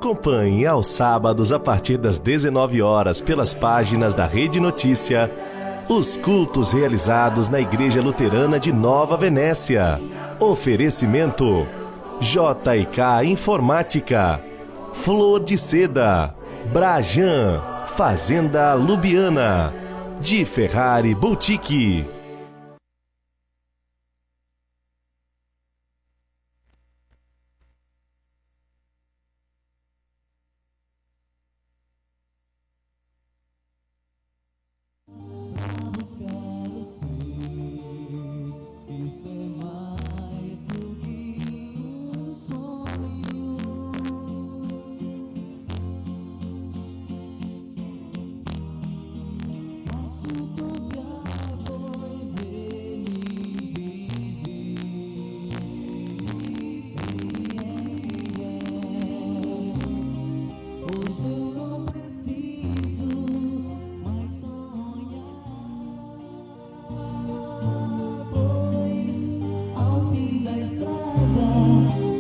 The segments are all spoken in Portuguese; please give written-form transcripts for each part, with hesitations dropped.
Acompanhe aos sábados a partir das 19 horas pelas páginas da Rede Notícia os cultos realizados na Igreja Luterana de Nova Venécia. Oferecimento JK Informática, Flor de Seda, Brajan, Fazenda Lubiana, de Ferrari Boutique.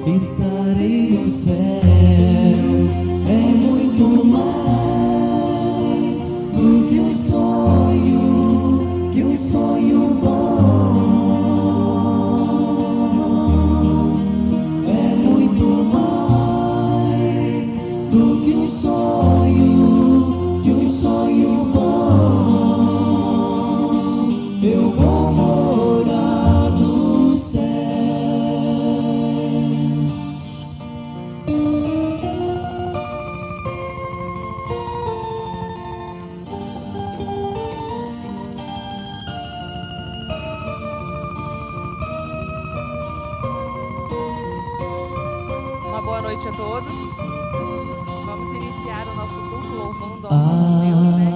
Estarei no céu, é muito mais do que um sonho bom. É muito mais do que um sonho bom. Eu vou morar no Boa noite a todos. Vamos iniciar o nosso culto louvando ao nosso Deus, né?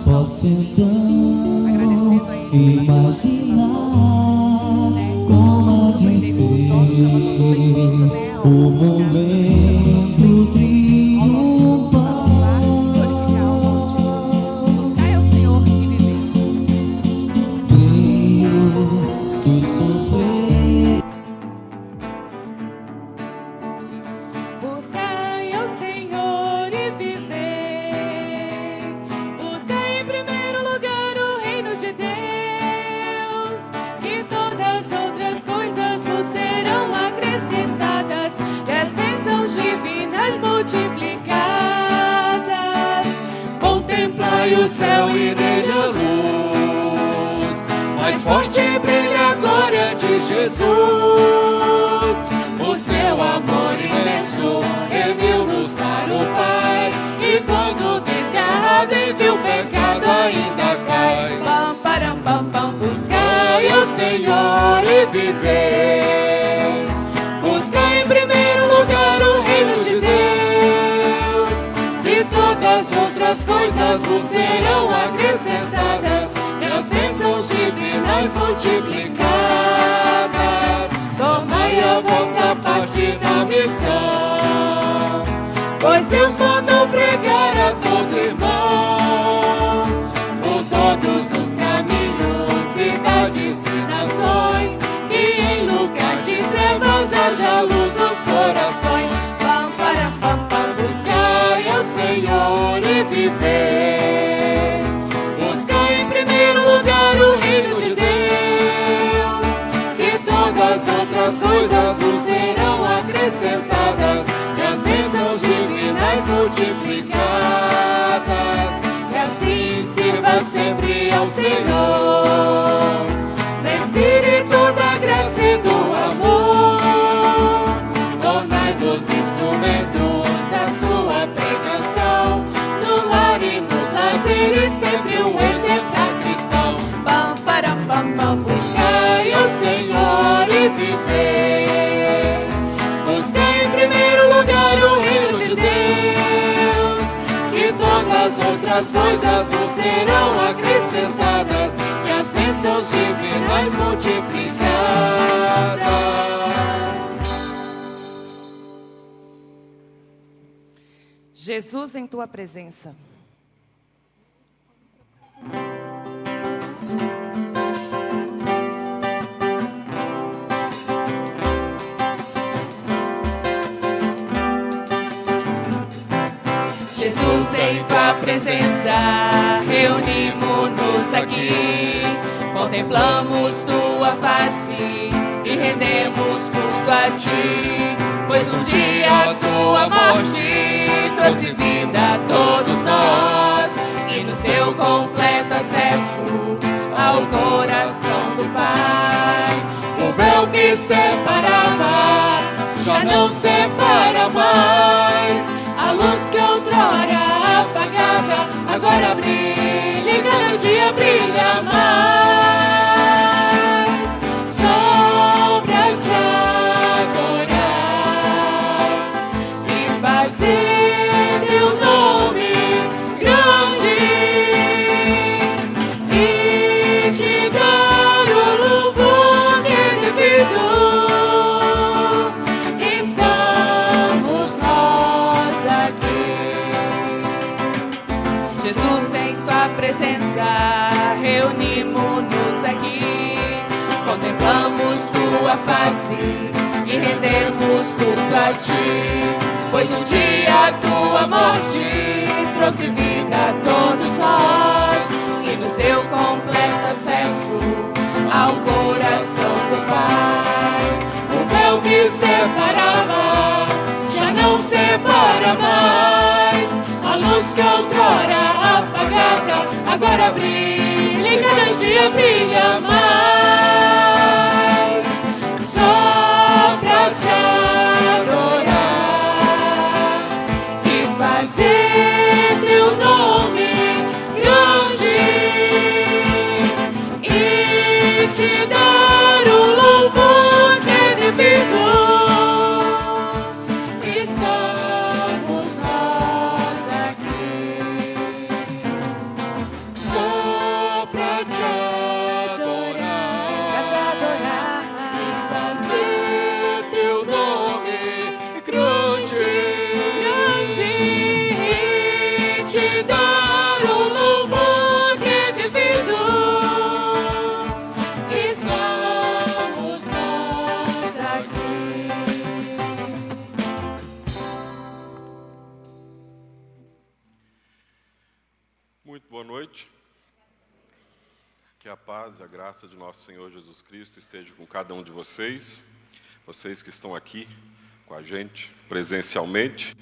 Cantando alguns hinos, agradecendo a Ele pela semana que passou, né? Como bem David Luton chama todos bem-vindos, né? Ao culto de casa também chama todos bem-vindos ao nosso culto para louvar e glorificar o nome de Deus. Buscai ao Senhor e viver. Buscai ao Senhor e viver. Buscai em primeiro lugar o reino de Deus, e todas as outras coisas vos serão acrescentadas, e as bênçãos divinas multiplicadas. Contemplai o céu e nele a luz, mais forte brilha a glória de Jesus. O seu amor imenso reuniu-nos para o Pai, e quando desgarrado em vil pecado ainda cai. Pam, param, pam, pam. Buscai ao Senhor e viver. Buscai em primeiro lugar o reino de Deus, e todas as outras coisas vos serão acrescentadas, e as bênçãos divinas multiplicadas. Tomai a vossa parte da missão, pois Deus mandou pregar a todo irmão, por todos os caminhos, cidades e nações, que em lugar de trevas haja luz nos corações. Pam, param, pam, pam. Buscai ao Senhor e viver. Buscai em primeiro lugar o reino de Deus, e todas as outras coisas vos serão acrescentadas, e as bênçãos divinas multiplicadas. E assim sirva sempre ao Senhor, no espírito da graça e do amor. Tornai-vos instrumentos da sua pregação, no lar e nos lazeres, sempre um exemplar cristão. Pam, param, pam, pam. Buscai ao Senhor e viver. Buscai em primeiro lugar o reino de Deus, e todas as outras coisas vos serão acrescentadas, e as bênçãos divinas multiplicadas. Jesus em tua presença. Jesus, em tua presença, reunimos-nos aqui, contemplamos tua face e rendemos culto a ti, pois um dia a tua morte trouxe vida a todos nós e nos deu completo acesso ao coração do Pai. O véu que separava já não separa mais, a luz que outrora apagava agora brilha e cada dia brilha mais. Sobre a te adorar e fazer teu nome grande e te dar o louvor que é devido. Estamos nós aqui, Jesus, em tua presença, reunimos-nos aqui, contemplamos tua face e rendemos culto a ti, pois um dia a tua morte trouxe vida a todos nós e nos deu completo acesso ao coração do Pai. O véu que separava já não separa mais, a luz que outrora apagava agora brilha e cada dia brilha mais. Só pra te adorar e fazer teu nome grande e te dar o louvor que é devido. Estamos nós aqui, só pra te adorar e fazer teu nome grande e te dar o louvor que é devido. Estamos nós aqui. Muito boa noite. Que a paz e a graça de nosso Senhor Jesus Cristo esteja com cada um de vocês, vocês que estão aqui com a gente presencialmente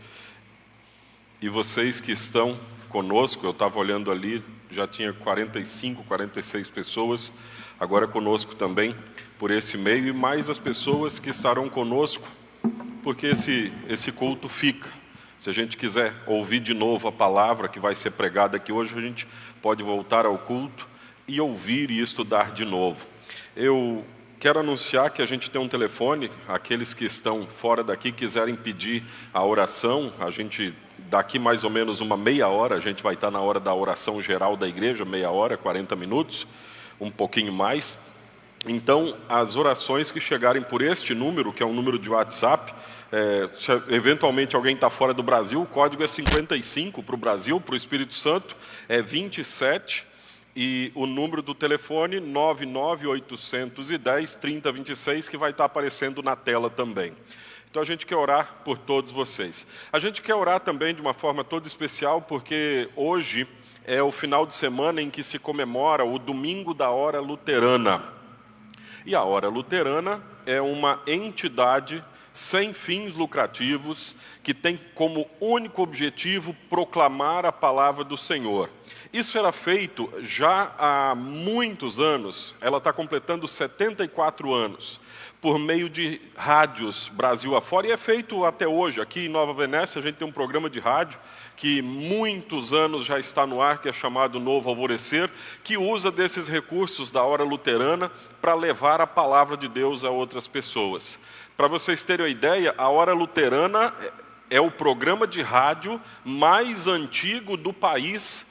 e vocês que estão conosco. Eu estava olhando ali, já tinha 45, 46 pessoas, agora conosco também por esse meio, e mais as pessoas que estarão conosco, porque esse culto fica. Se a gente quiser ouvir de novo a palavra que vai ser pregada aqui hoje, a gente pode voltar ao culto e ouvir e estudar de novo. Eu quero anunciar que a gente tem um telefone, aqueles que estão fora daqui quiserem pedir a oração, a gente, daqui mais ou menos uma meia hora, a gente vai estar na hora da oração geral da igreja, meia hora, 40 minutos, um pouquinho mais. Então, as orações que chegarem por este número, que é um número de WhatsApp, se eventualmente alguém está fora do Brasil, o código é 55 para o Brasil, para o Espírito Santo, é 27, e o número do telefone 99810-3026, que vai estar aparecendo na tela também. Então a gente quer orar por todos vocês. A gente quer orar também de uma forma toda especial, porque hoje é o final de semana em que se comemora o Domingo da Hora Luterana. E a Hora Luterana é uma entidade sem fins lucrativos, que tem como único objetivo proclamar a palavra do Senhor. Isso era feito já há muitos anos, ela está completando 74 anos, por meio de rádios Brasil afora, e é feito até hoje. Aqui em Nova Venécia a gente tem um programa de rádio que muitos anos já está no ar, que é chamado Novo Alvorecer, que usa desses recursos da Hora Luterana para levar a palavra de Deus a outras pessoas. Para vocês terem uma ideia, a Hora Luterana é o programa de rádio mais antigo do país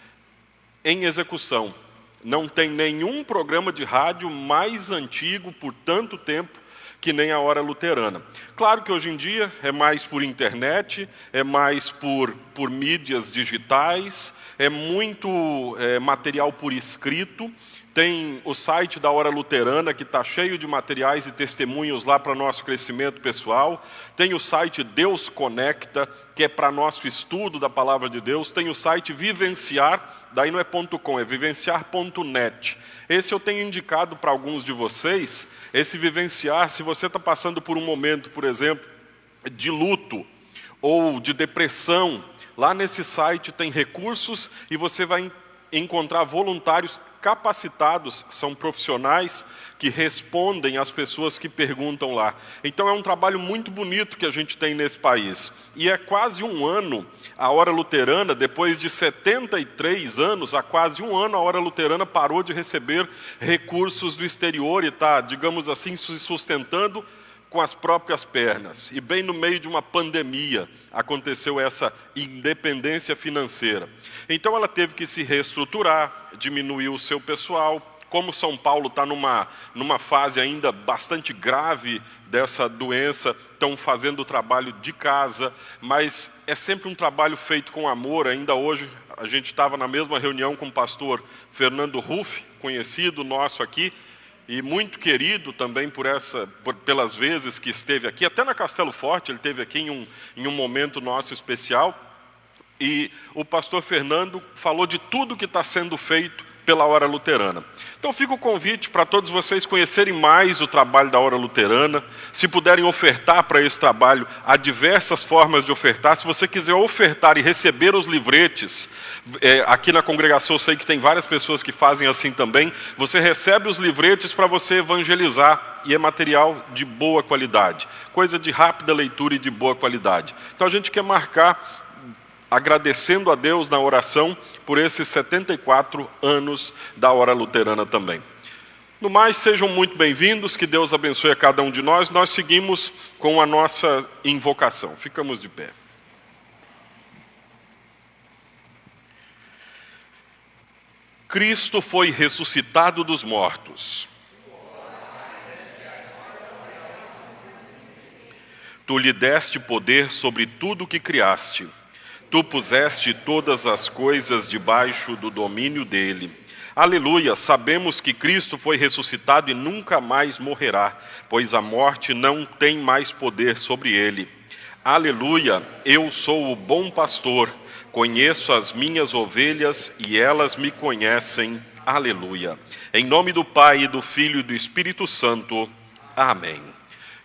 em execução. Não tem nenhum programa de rádio mais antigo por tanto tempo que nem a Hora Luterana. Claro que hoje em dia é mais por internet, é mais por por mídias digitais, é muito material por escrito. Tem o site da Hora Luterana, que está cheio de materiais e testemunhos lá para nosso crescimento pessoal. Tem o site Deus Conecta, que é para nosso estudo da Palavra de Deus. Tem o site Vivenciar, daí não é .com, é vivenciar.net. Esse eu tenho indicado para alguns de vocês. Esse Vivenciar, se você está passando por um momento, por exemplo, de luto ou de depressão, lá nesse site tem recursos e você vai encontrar voluntários capacitados, são profissionais que respondem às pessoas que perguntam lá. Então é um trabalho muito bonito que a gente tem nesse país. E é quase um ano a Hora Luterana, depois de 73 anos, há quase um ano a Hora Luterana parou de receber recursos do exterior e está, digamos assim, se sustentando com as próprias pernas. E bem no meio de uma pandemia aconteceu essa independência financeira. Então ela teve que se reestruturar, diminuir o seu pessoal. Como São Paulo está numa fase ainda bastante grave dessa doença, estão fazendo o trabalho de casa, mas é sempre um trabalho feito com amor. Ainda hoje a gente estava na mesma reunião com o pastor Fernando Ruff, conhecido nosso aqui, e muito querido também pelas vezes que esteve aqui, até na Castelo Forte, ele esteve aqui em um momento nosso especial, e o pastor Fernando falou de tudo que está sendo feito pela Hora Luterana. Então fica o convite para todos vocês conhecerem mais o trabalho da Hora Luterana, se puderem ofertar para esse trabalho, há diversas formas de ofertar. Se você quiser ofertar e receber os livretes, aqui na congregação eu sei que tem várias pessoas que fazem assim também, você recebe os livretes para você evangelizar, e é material de boa qualidade, coisa de rápida leitura e de boa qualidade. Então a gente quer marcar, agradecendo a Deus na oração por esses 74 anos da Hora Luterana também. No mais, sejam muito bem-vindos, que Deus abençoe a cada um de nós. Nós seguimos com a nossa invocação. Ficamos de pé. Cristo foi ressuscitado dos mortos. Tu lhe deste poder sobre tudo o que criaste. Tu puseste todas as coisas debaixo do domínio dele. Aleluia, sabemos que Cristo foi ressuscitado e nunca mais morrerá, pois a morte não tem mais poder sobre ele. Aleluia, eu sou o bom pastor, conheço as minhas ovelhas e elas me conhecem. Aleluia. Em nome do Pai, e do Filho e do Espírito Santo. Amém.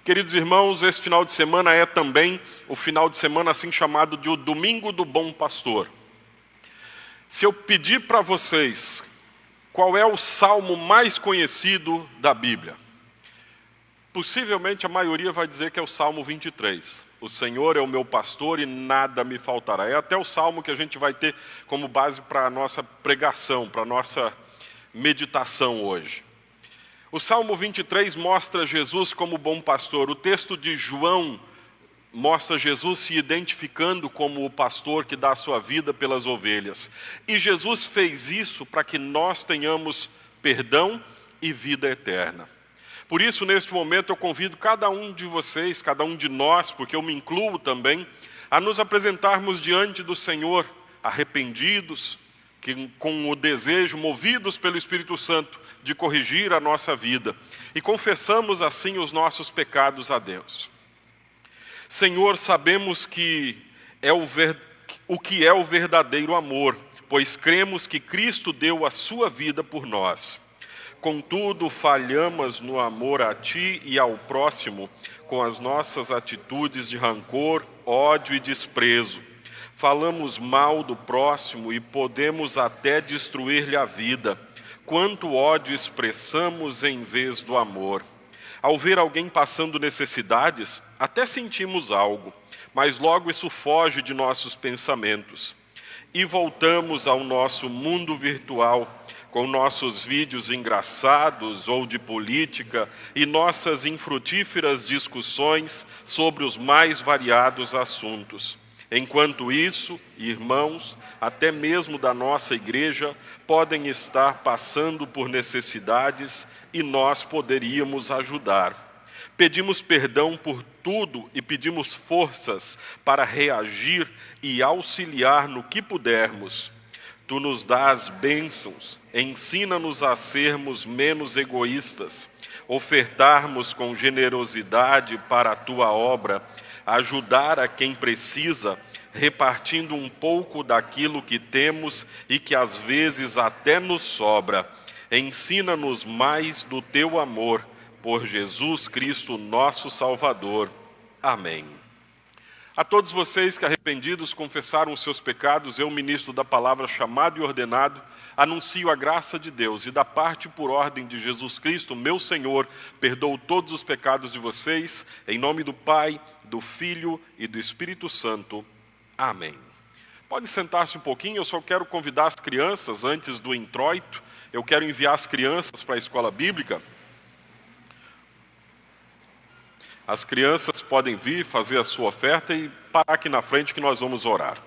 Queridos irmãos, esse final de semana é também o final de semana assim chamado de o Domingo do Bom Pastor. Se eu pedir para vocês qual é o salmo mais conhecido da Bíblia, possivelmente a maioria vai dizer que é o Salmo 23. O Senhor é o meu pastor e nada me faltará. É até o salmo que a gente vai ter como base para a nossa pregação, para a nossa meditação hoje. O Salmo 23 mostra Jesus como bom pastor. O texto de João mostra Jesus se identificando como o pastor que dá a sua vida pelas ovelhas. E Jesus fez isso para que nós tenhamos perdão e vida eterna. Por isso, neste momento, eu convido cada um de vocês, cada um de nós, porque eu me incluo também, a nos apresentarmos diante do Senhor, arrependidos, com o desejo, movidos pelo Espírito Santo, de corrigir a nossa vida. E confessamos assim os nossos pecados a Deus. Senhor, sabemos que o que é o verdadeiro amor, pois cremos que Cristo deu a sua vida por nós. Contudo, falhamos no amor a Ti e ao próximo, com as nossas atitudes de rancor, ódio e desprezo. Falamos mal do próximo e podemos até destruir-lhe a vida. Quanto ódio expressamos em vez do amor. Ao ver alguém passando necessidades, até sentimos algo, mas logo isso foge de nossos pensamentos. E voltamos ao nosso mundo virtual, com nossos vídeos engraçados ou de política e nossas infrutíferas discussões sobre os mais variados assuntos. Enquanto isso, irmãos, até mesmo da nossa igreja, podem estar passando por necessidades e nós poderíamos ajudar. Pedimos perdão por tudo e pedimos forças para reagir e auxiliar no que pudermos. Tu nos dás bênçãos, ensina-nos a sermos menos egoístas, ofertarmos com generosidade para a Tua obra, ajudar a quem precisa, repartindo um pouco daquilo que temos e que às vezes até nos sobra. Ensina-nos mais do Teu amor, por Jesus Cristo, nosso Salvador. Amém. A todos vocês que arrependidos confessaram os seus pecados, eu, ministro da palavra, chamado e ordenado, anuncio a graça de Deus e da parte por ordem de Jesus Cristo, meu Senhor, perdoo todos os pecados de vocês, em nome do Pai, do Filho e do Espírito Santo. Amém. Pode sentar-se um pouquinho, eu só quero convidar as crianças, antes do introito, eu quero enviar as crianças para a escola bíblica. As crianças podem vir fazer a sua oferta e parar aqui na frente que nós vamos orar.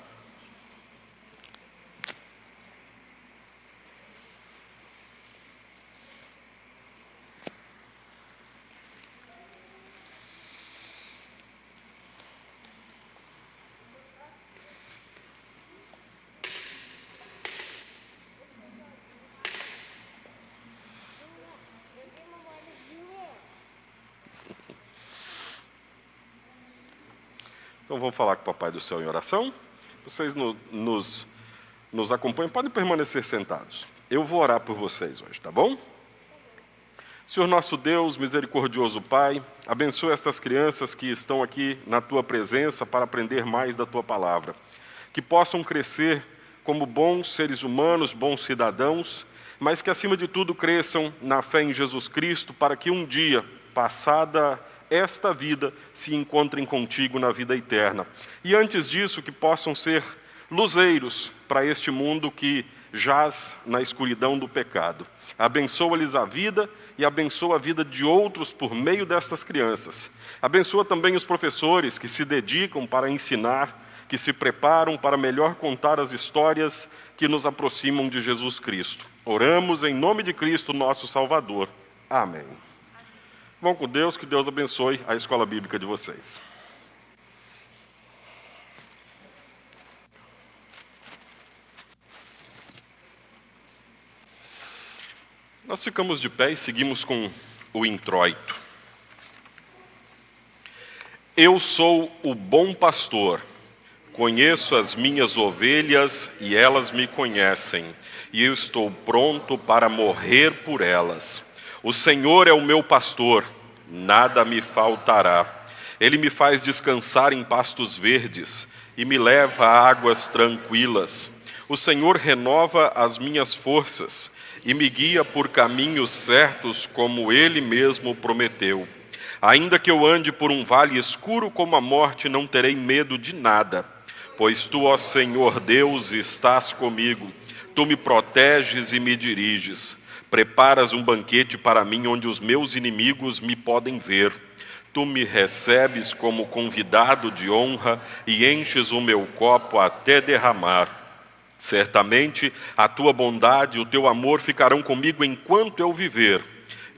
Então vamos falar com o Papai do Céu em oração. Vocês nos acompanham, podem permanecer sentados. Eu vou orar por vocês hoje, tá bom? Senhor nosso Deus, misericordioso Pai, abençoe estas crianças que estão aqui na Tua presença para aprender mais da Tua palavra. Que possam crescer como bons seres humanos, bons cidadãos, mas que acima de tudo cresçam na fé em Jesus Cristo, para que um dia, passada esta vida, se encontrem contigo na vida eterna. E antes disso, que possam ser luzeiros para este mundo que jaz na escuridão do pecado. Abençoa-lhes a vida e abençoa a vida de outros por meio destas crianças. Abençoa também os professores que se dedicam para ensinar, que se preparam para melhor contar as histórias que nos aproximam de Jesus Cristo. Oramos em nome de Cristo, nosso Salvador. Amém. Vão com Deus, que Deus abençoe a escola bíblica de vocês. Nós ficamos de pé e seguimos com o introito. Eu sou o bom pastor, conheço as minhas ovelhas e elas me conhecem, e eu estou pronto para morrer por elas. O Senhor é o meu pastor, nada me faltará. Ele me faz descansar em pastos verdes e me leva a águas tranquilas. O Senhor renova as minhas forças e me guia por caminhos certos, como Ele mesmo prometeu. Ainda que eu ande por um vale escuro como a morte, não terei medo de nada, pois Tu, ó Senhor Deus, estás comigo. Tu me proteges e me diriges. Preparas um banquete para mim onde os meus inimigos me podem ver. Tu me recebes como convidado de honra e enches o meu copo até derramar. Certamente a Tua bondade e o Teu amor ficarão comigo enquanto eu viver.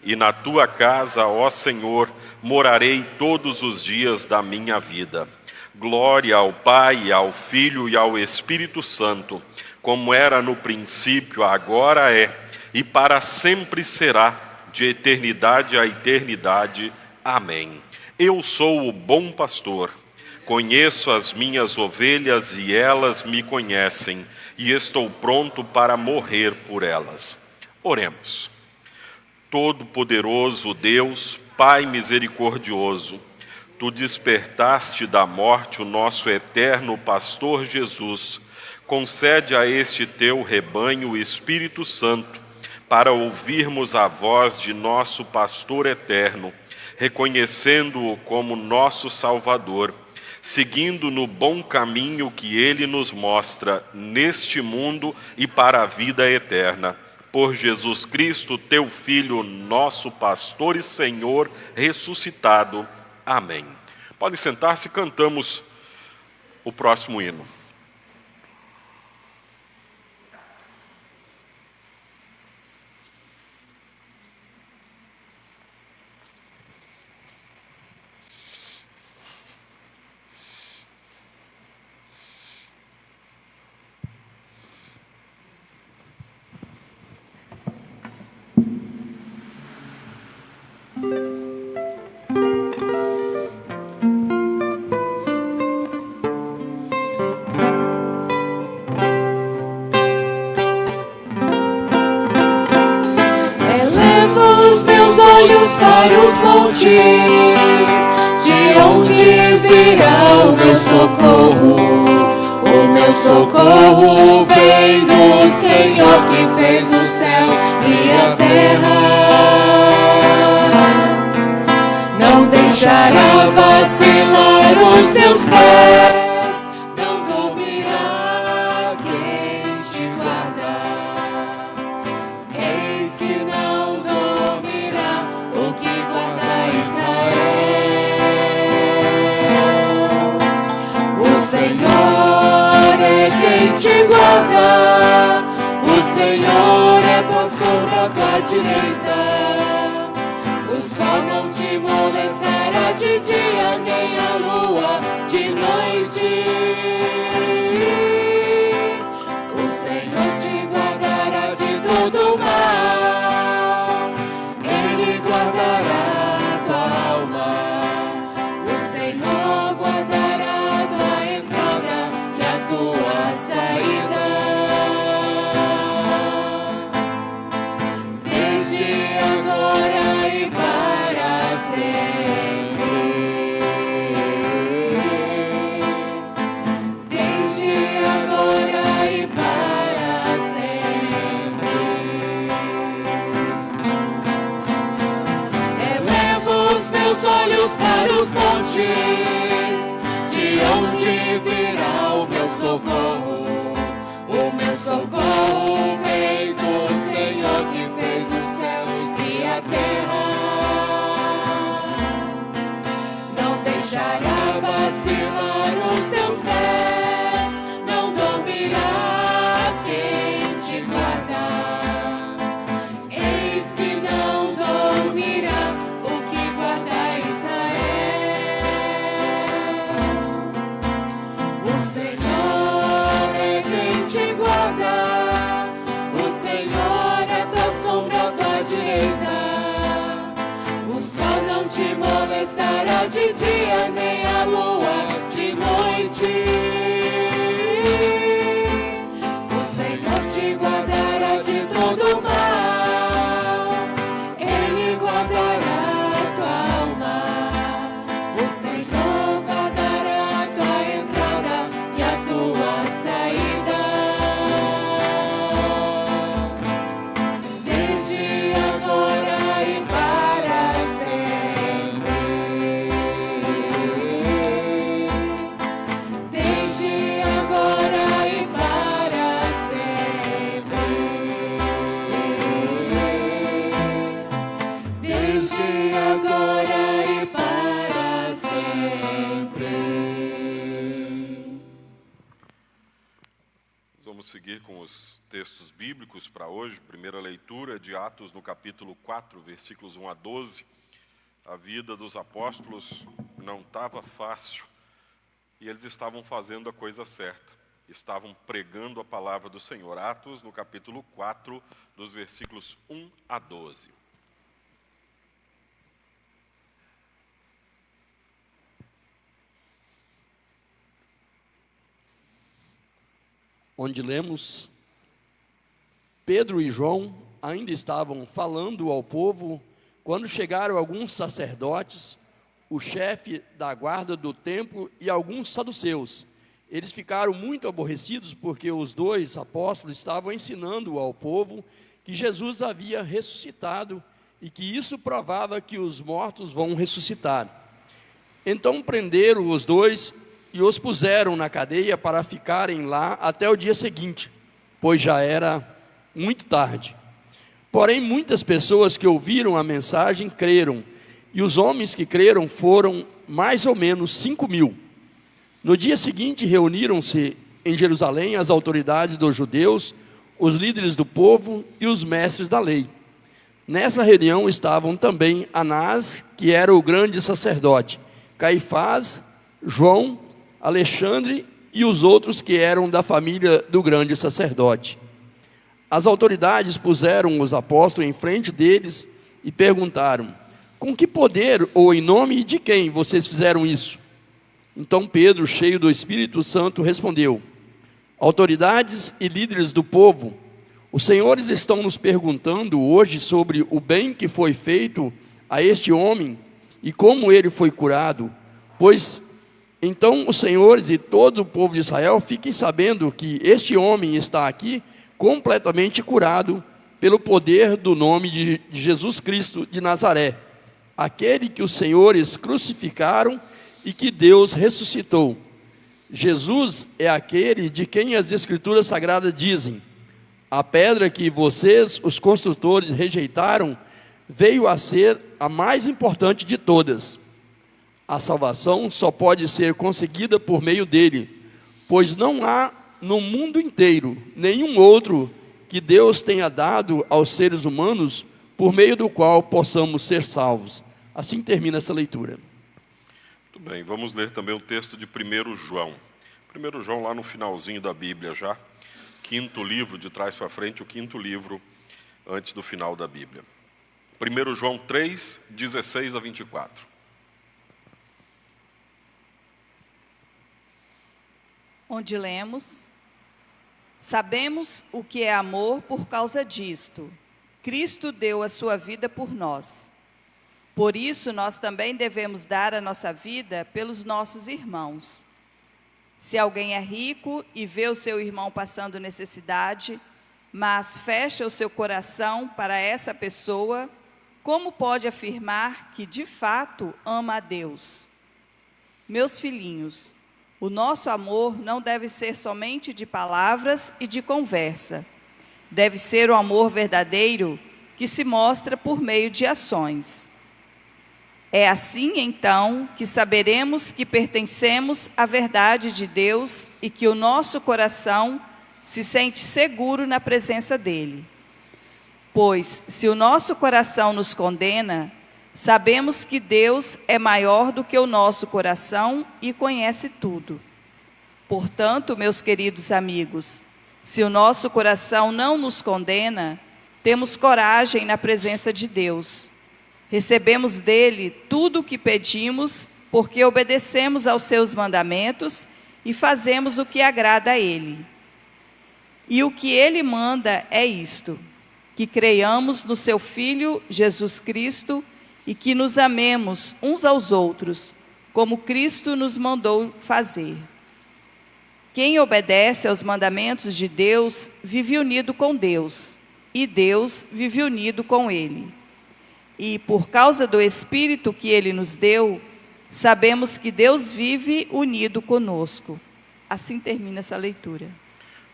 E na Tua casa, ó Senhor, morarei todos os dias da minha vida. Glória ao Pai, ao Filho e ao Espírito Santo, como era no princípio, agora é, e para sempre será, de eternidade a eternidade. Amém. Eu sou o bom pastor, conheço as minhas ovelhas e elas me conhecem, e estou pronto para morrer por elas. Oremos. Todo-Poderoso Deus, Pai misericordioso, Tu despertaste da morte o nosso eterno pastor Jesus. Concede a este Teu rebanho o Espírito Santo, para ouvirmos a voz de nosso pastor eterno, reconhecendo-o como nosso Salvador, seguindo no bom caminho que Ele nos mostra neste mundo e para a vida eterna. Por Jesus Cristo, Teu Filho, nosso pastor e Senhor, ressuscitado. Amém. Podem sentar-se, cantamos o próximo hino. olhos para os montes, de onde virá o meu socorro? O meu socorro vem do Senhor que fez os céus e a terra. Não deixará vacilar os teus pés, não dormirá quem te guarda. Eis que não dormirá o que guarda Israel. O Senhor é quem te guarda, o Senhor é tua sombra à tua direita. O sol não te molestará de dia, nem a lua de noite. O Senhor te guardará de todo mal, Ele guardará a tua alma. O Senhor guardará a tua entrada e a tua saída, desde agora e para sempre. Desde agora e para sempre. Elevo os meus olhos para os montes, de onde virá o meu socorro? O meu socorro vem do Senhor que fez os céus e a terra. Não deixará vacilar os teus pés, não dormirá quem te guarda. Eis que não dormirá o que guarda Israel. O Senhor é quem te guarda, o Senhor é tua sombra à tua direita. O sol não te molestará de dia, nem a lua de noite. O Senhor te guardará de todo mal, Ele guardará a tua alma. O Senhor guardará a tua entrada e a tua saída, desde agora e para sempre. Desde agora e para sempre. Desde agora e para sempre. Vamos seguir com os textos bíblicos para hoje. Primeira leitura de Atos no capítulo 4, versículos 1 a 12. A vida dos apóstolos não estava fácil e eles estavam fazendo a coisa certa. Estavam pregando a palavra do Senhor. Atos no capítulo 4, dos versículos 1 a 12. Onde lemos: Pedro e João ainda estavam falando ao povo quando chegaram alguns sacerdotes, o chefe da guarda do templo e alguns saduceus. Eles ficaram muito aborrecidos porque os dois apóstolos estavam ensinando ao povo que Jesus havia ressuscitado e que isso provava que os mortos vão ressuscitar. Então prenderam os dois e os puseram na cadeia para ficarem lá até o dia seguinte, pois já era muito tarde. Porém, muitas pessoas que ouviram a mensagem creram, e os homens que creram foram mais ou menos 5.000. No dia seguinte, reuniram-se em Jerusalém as autoridades dos judeus, os líderes do povo e os mestres da lei. Nessa reunião estavam também Anás, que era o grande sacerdote, Caifás, João, Alexandre e os outros que eram da família do grande sacerdote. As autoridades puseram os apóstolos em frente deles e perguntaram: com que poder ou em nome de quem vocês fizeram isso? Então Pedro, cheio do Espírito Santo, respondeu: autoridades e líderes do povo, os senhores estão nos perguntando hoje sobre o bem que foi feito a este homem e como ele foi curado, pois então os senhores e todo o povo de Israel fiquem sabendo que este homem está aqui completamente curado pelo poder do nome de Jesus Cristo de Nazaré, aquele que os senhores crucificaram e que Deus ressuscitou. Jesus é aquele de quem as Escrituras Sagradas dizem: a pedra que vocês, os construtores, rejeitaram, veio a ser a mais importante de todas. A salvação só pode ser conseguida por meio dele, pois não há no mundo inteiro nenhum outro que Deus tenha dado aos seres humanos por meio do qual possamos ser salvos. Assim termina essa leitura. Muito bem, vamos ler também o texto de 1 João. 1 João lá no finalzinho da Bíblia já, quinto livro, de trás para frente, o quinto livro antes do final da Bíblia. 1 João 3, 16 a 24. Onde lemos: sabemos o que é amor por causa disto. Cristo deu a sua vida por nós. Por isso, nós também devemos dar a nossa vida pelos nossos irmãos. Se alguém é rico e vê o seu irmão passando necessidade, mas fecha o seu coração para essa pessoa, como pode afirmar que de fato ama a Deus? Meus filhinhos, o nosso amor não deve ser somente de palavras e de conversa. Deve ser o amor verdadeiro que se mostra por meio de ações. É assim, então, que saberemos que pertencemos à verdade de Deus e que o nosso coração se sente seguro na presença dEle. Pois, se o nosso coração nos condena, sabemos que Deus é maior do que o nosso coração e conhece tudo. Portanto, meus queridos amigos, se o nosso coração não nos condena, temos coragem na presença de Deus. Recebemos dele tudo o que pedimos, porque obedecemos aos seus mandamentos e fazemos o que agrada a ele. E o que ele manda é isto: que creiamos no seu Filho, Jesus Cristo, e que nos amemos uns aos outros, como Cristo nos mandou fazer. Quem obedece aos mandamentos de Deus vive unido com Deus, e Deus vive unido com ele. E por causa do Espírito que ele nos deu, sabemos que Deus vive unido conosco. Assim termina essa leitura.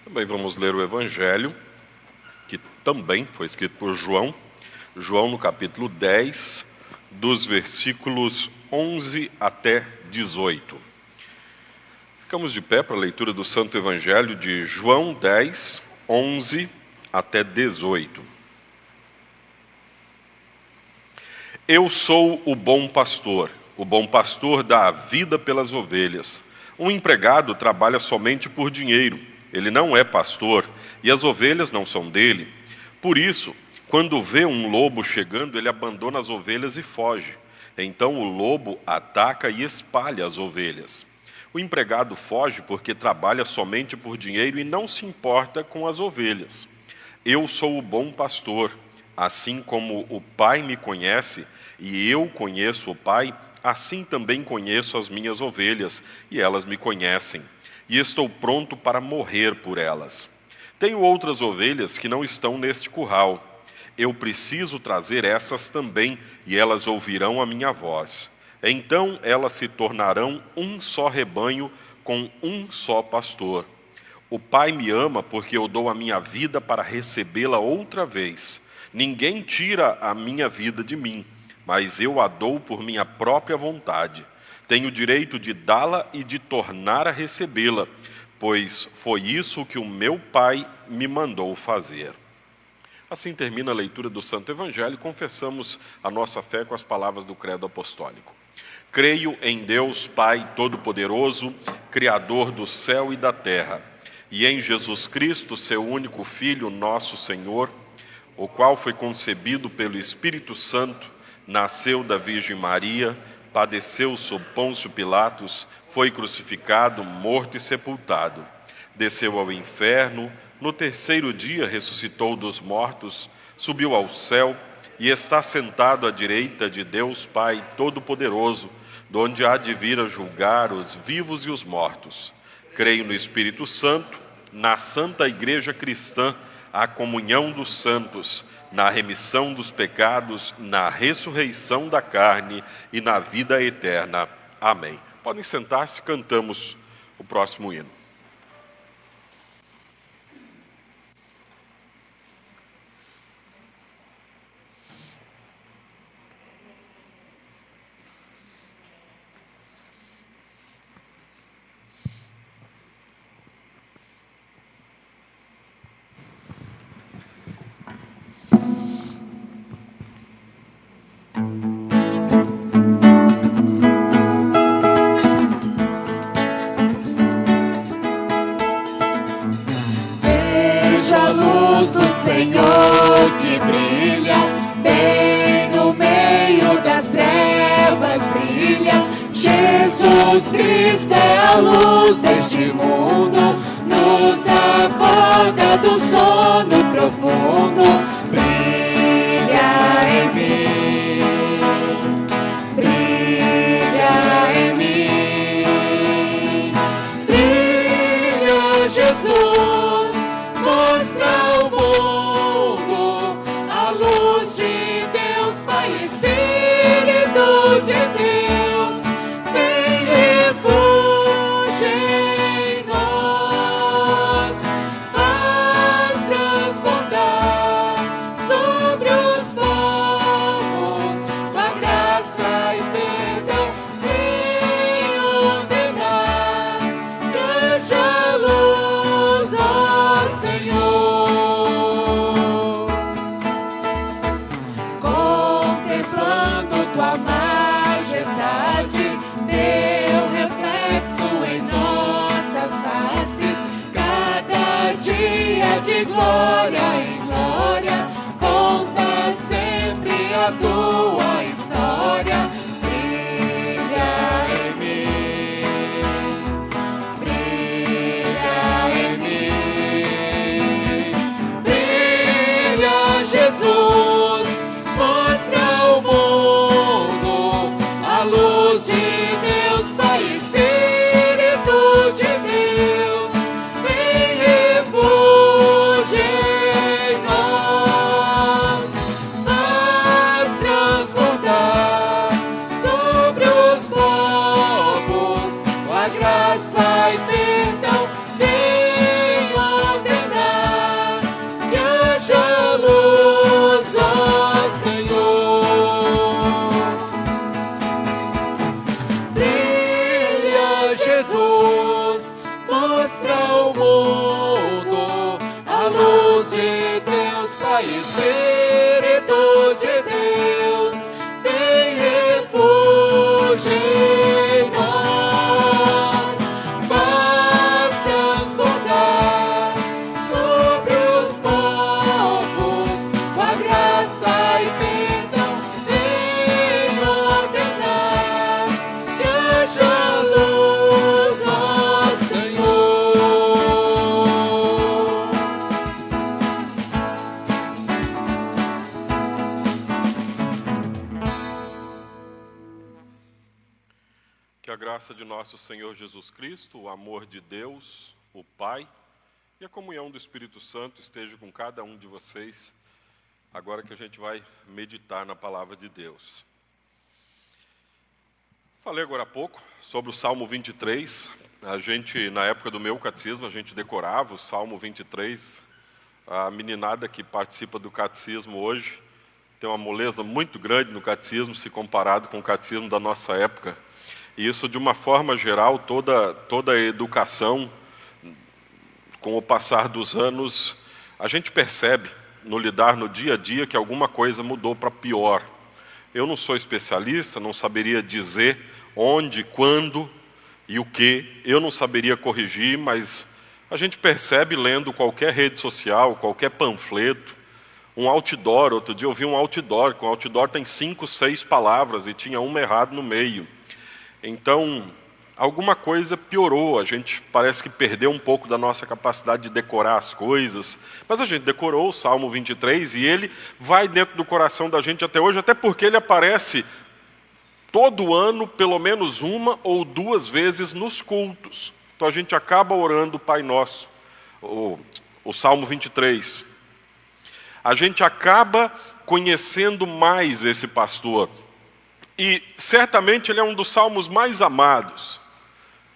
Também vamos ler o Evangelho, que também foi escrito por João. João no capítulo 10, dos versículos 11 até 18. Ficamos de pé para a leitura do Santo Evangelho de João 10, 11 até 18. Eu sou o bom pastor dá a vida pelas ovelhas. Um empregado trabalha somente por dinheiro, ele não é pastor, e as ovelhas não são dele. Por isso, quando vê um lobo chegando, ele abandona as ovelhas e foge. Então o lobo ataca e espalha as ovelhas. O empregado foge porque trabalha somente por dinheiro e não se importa com as ovelhas. Eu sou o bom pastor. Assim como o Pai me conhece, e eu conheço o Pai, assim também conheço as minhas ovelhas, e elas me conhecem. E estou pronto para morrer por elas. Tenho outras ovelhas que não estão neste curral. Eu preciso trazer essas também, e elas ouvirão a minha voz. Então elas se tornarão um só rebanho, com um só pastor. O Pai me ama porque eu dou a minha vida para recebê-la outra vez. Ninguém tira a minha vida de mim, mas eu a dou por minha própria vontade. Tenho o direito de dá-la e de tornar a recebê-la, pois foi isso que o meu Pai me mandou fazer. Assim termina a leitura do Santo Evangelho e confessamos a nossa fé com as palavras do Credo Apostólico. Creio em Deus Pai Todo-Poderoso, Criador do céu e da terra, e em Jesus Cristo, seu único Filho, nosso Senhor, o qual foi concebido pelo Espírito Santo, nasceu da Virgem Maria, padeceu sob Pôncio Pilatos, foi crucificado, morto e sepultado. Desceu ao inferno, no terceiro dia ressuscitou dos mortos, subiu ao céu e está sentado à direita de Deus Pai Todo-Poderoso, de onde há de vir a julgar os vivos e os mortos. Creio no Espírito Santo, na Santa Igreja Cristã, a comunhão dos santos, na remissão dos pecados, na ressurreição da carne e na vida eterna. Amém. Podem sentar-se, cantamos o próximo hino. Senhor que brilha, bem no meio das trevas brilha. Jesus Cristo é a luz deste mundo, nos acorda do sono profundo. Brilha em mim, brilha em mim, brilha Jesus, mostra ao mundo a luz de Deus, Pai, Espírito de Deus, vem refúgio em nós, faz transbordar sobre os povos tua graça e perdão, vem ordenar que haja luz, ó Senhor. Contemplando tua majestade, teu reflexo em nossas faces, cada dia de glória em glória, conta sempre a tua história. Brilha em mim, brilha em mim, brilha Jesus, mostra ao mundo a luz de Deus, Pai, Espírito de Deus, vem refúgio em nós, faz transbordar sobre os povos tua graça e perdão, vem ordenar que haja luz, ó Senhor. Brilha Jesus, mostra ao mundo a luz de Deus, Pai, Espírito de Deus, vem refúgio em nós, faz transbordar sobre os povos tua graça e perdão, vem ordenar que haja luz, ó Senhor. Que a graça de nosso Senhor Jesus Cristo, o amor de Deus, o Pai, e a comunhão do Espírito Santo esteja com cada um de vocês, agora que a gente vai meditar na palavra de Deus. Falei agora há pouco sobre o Salmo 23. A gente, na época do meu catecismo, a gente decorava o Salmo 23. A meninada que participa do catecismo hoje tem uma moleza muito grande no catecismo, se comparado com o catecismo da nossa época. E isso, de uma forma geral, toda a educação, com o passar dos anos, a gente percebe no lidar no dia a dia que alguma coisa mudou para pior. Eu não sou especialista, não saberia dizer onde, quando e o que, eu não saberia corrigir, mas a gente percebe lendo qualquer rede social, qualquer panfleto, um outdoor. Outro dia eu vi um outdoor, que o outdoor tem 5, 6 palavras e tinha uma errada no meio. Então, alguma coisa piorou. A gente parece que perdeu um pouco da nossa capacidade de decorar as coisas. Mas a gente decorou o Salmo 23 e ele vai dentro do coração da gente até hoje, até porque ele aparece todo ano, pelo menos uma ou duas vezes nos cultos. Então a gente acaba orando o Pai Nosso, o Salmo 23. A gente acaba conhecendo mais esse pastor. E certamente ele é um dos salmos mais amados.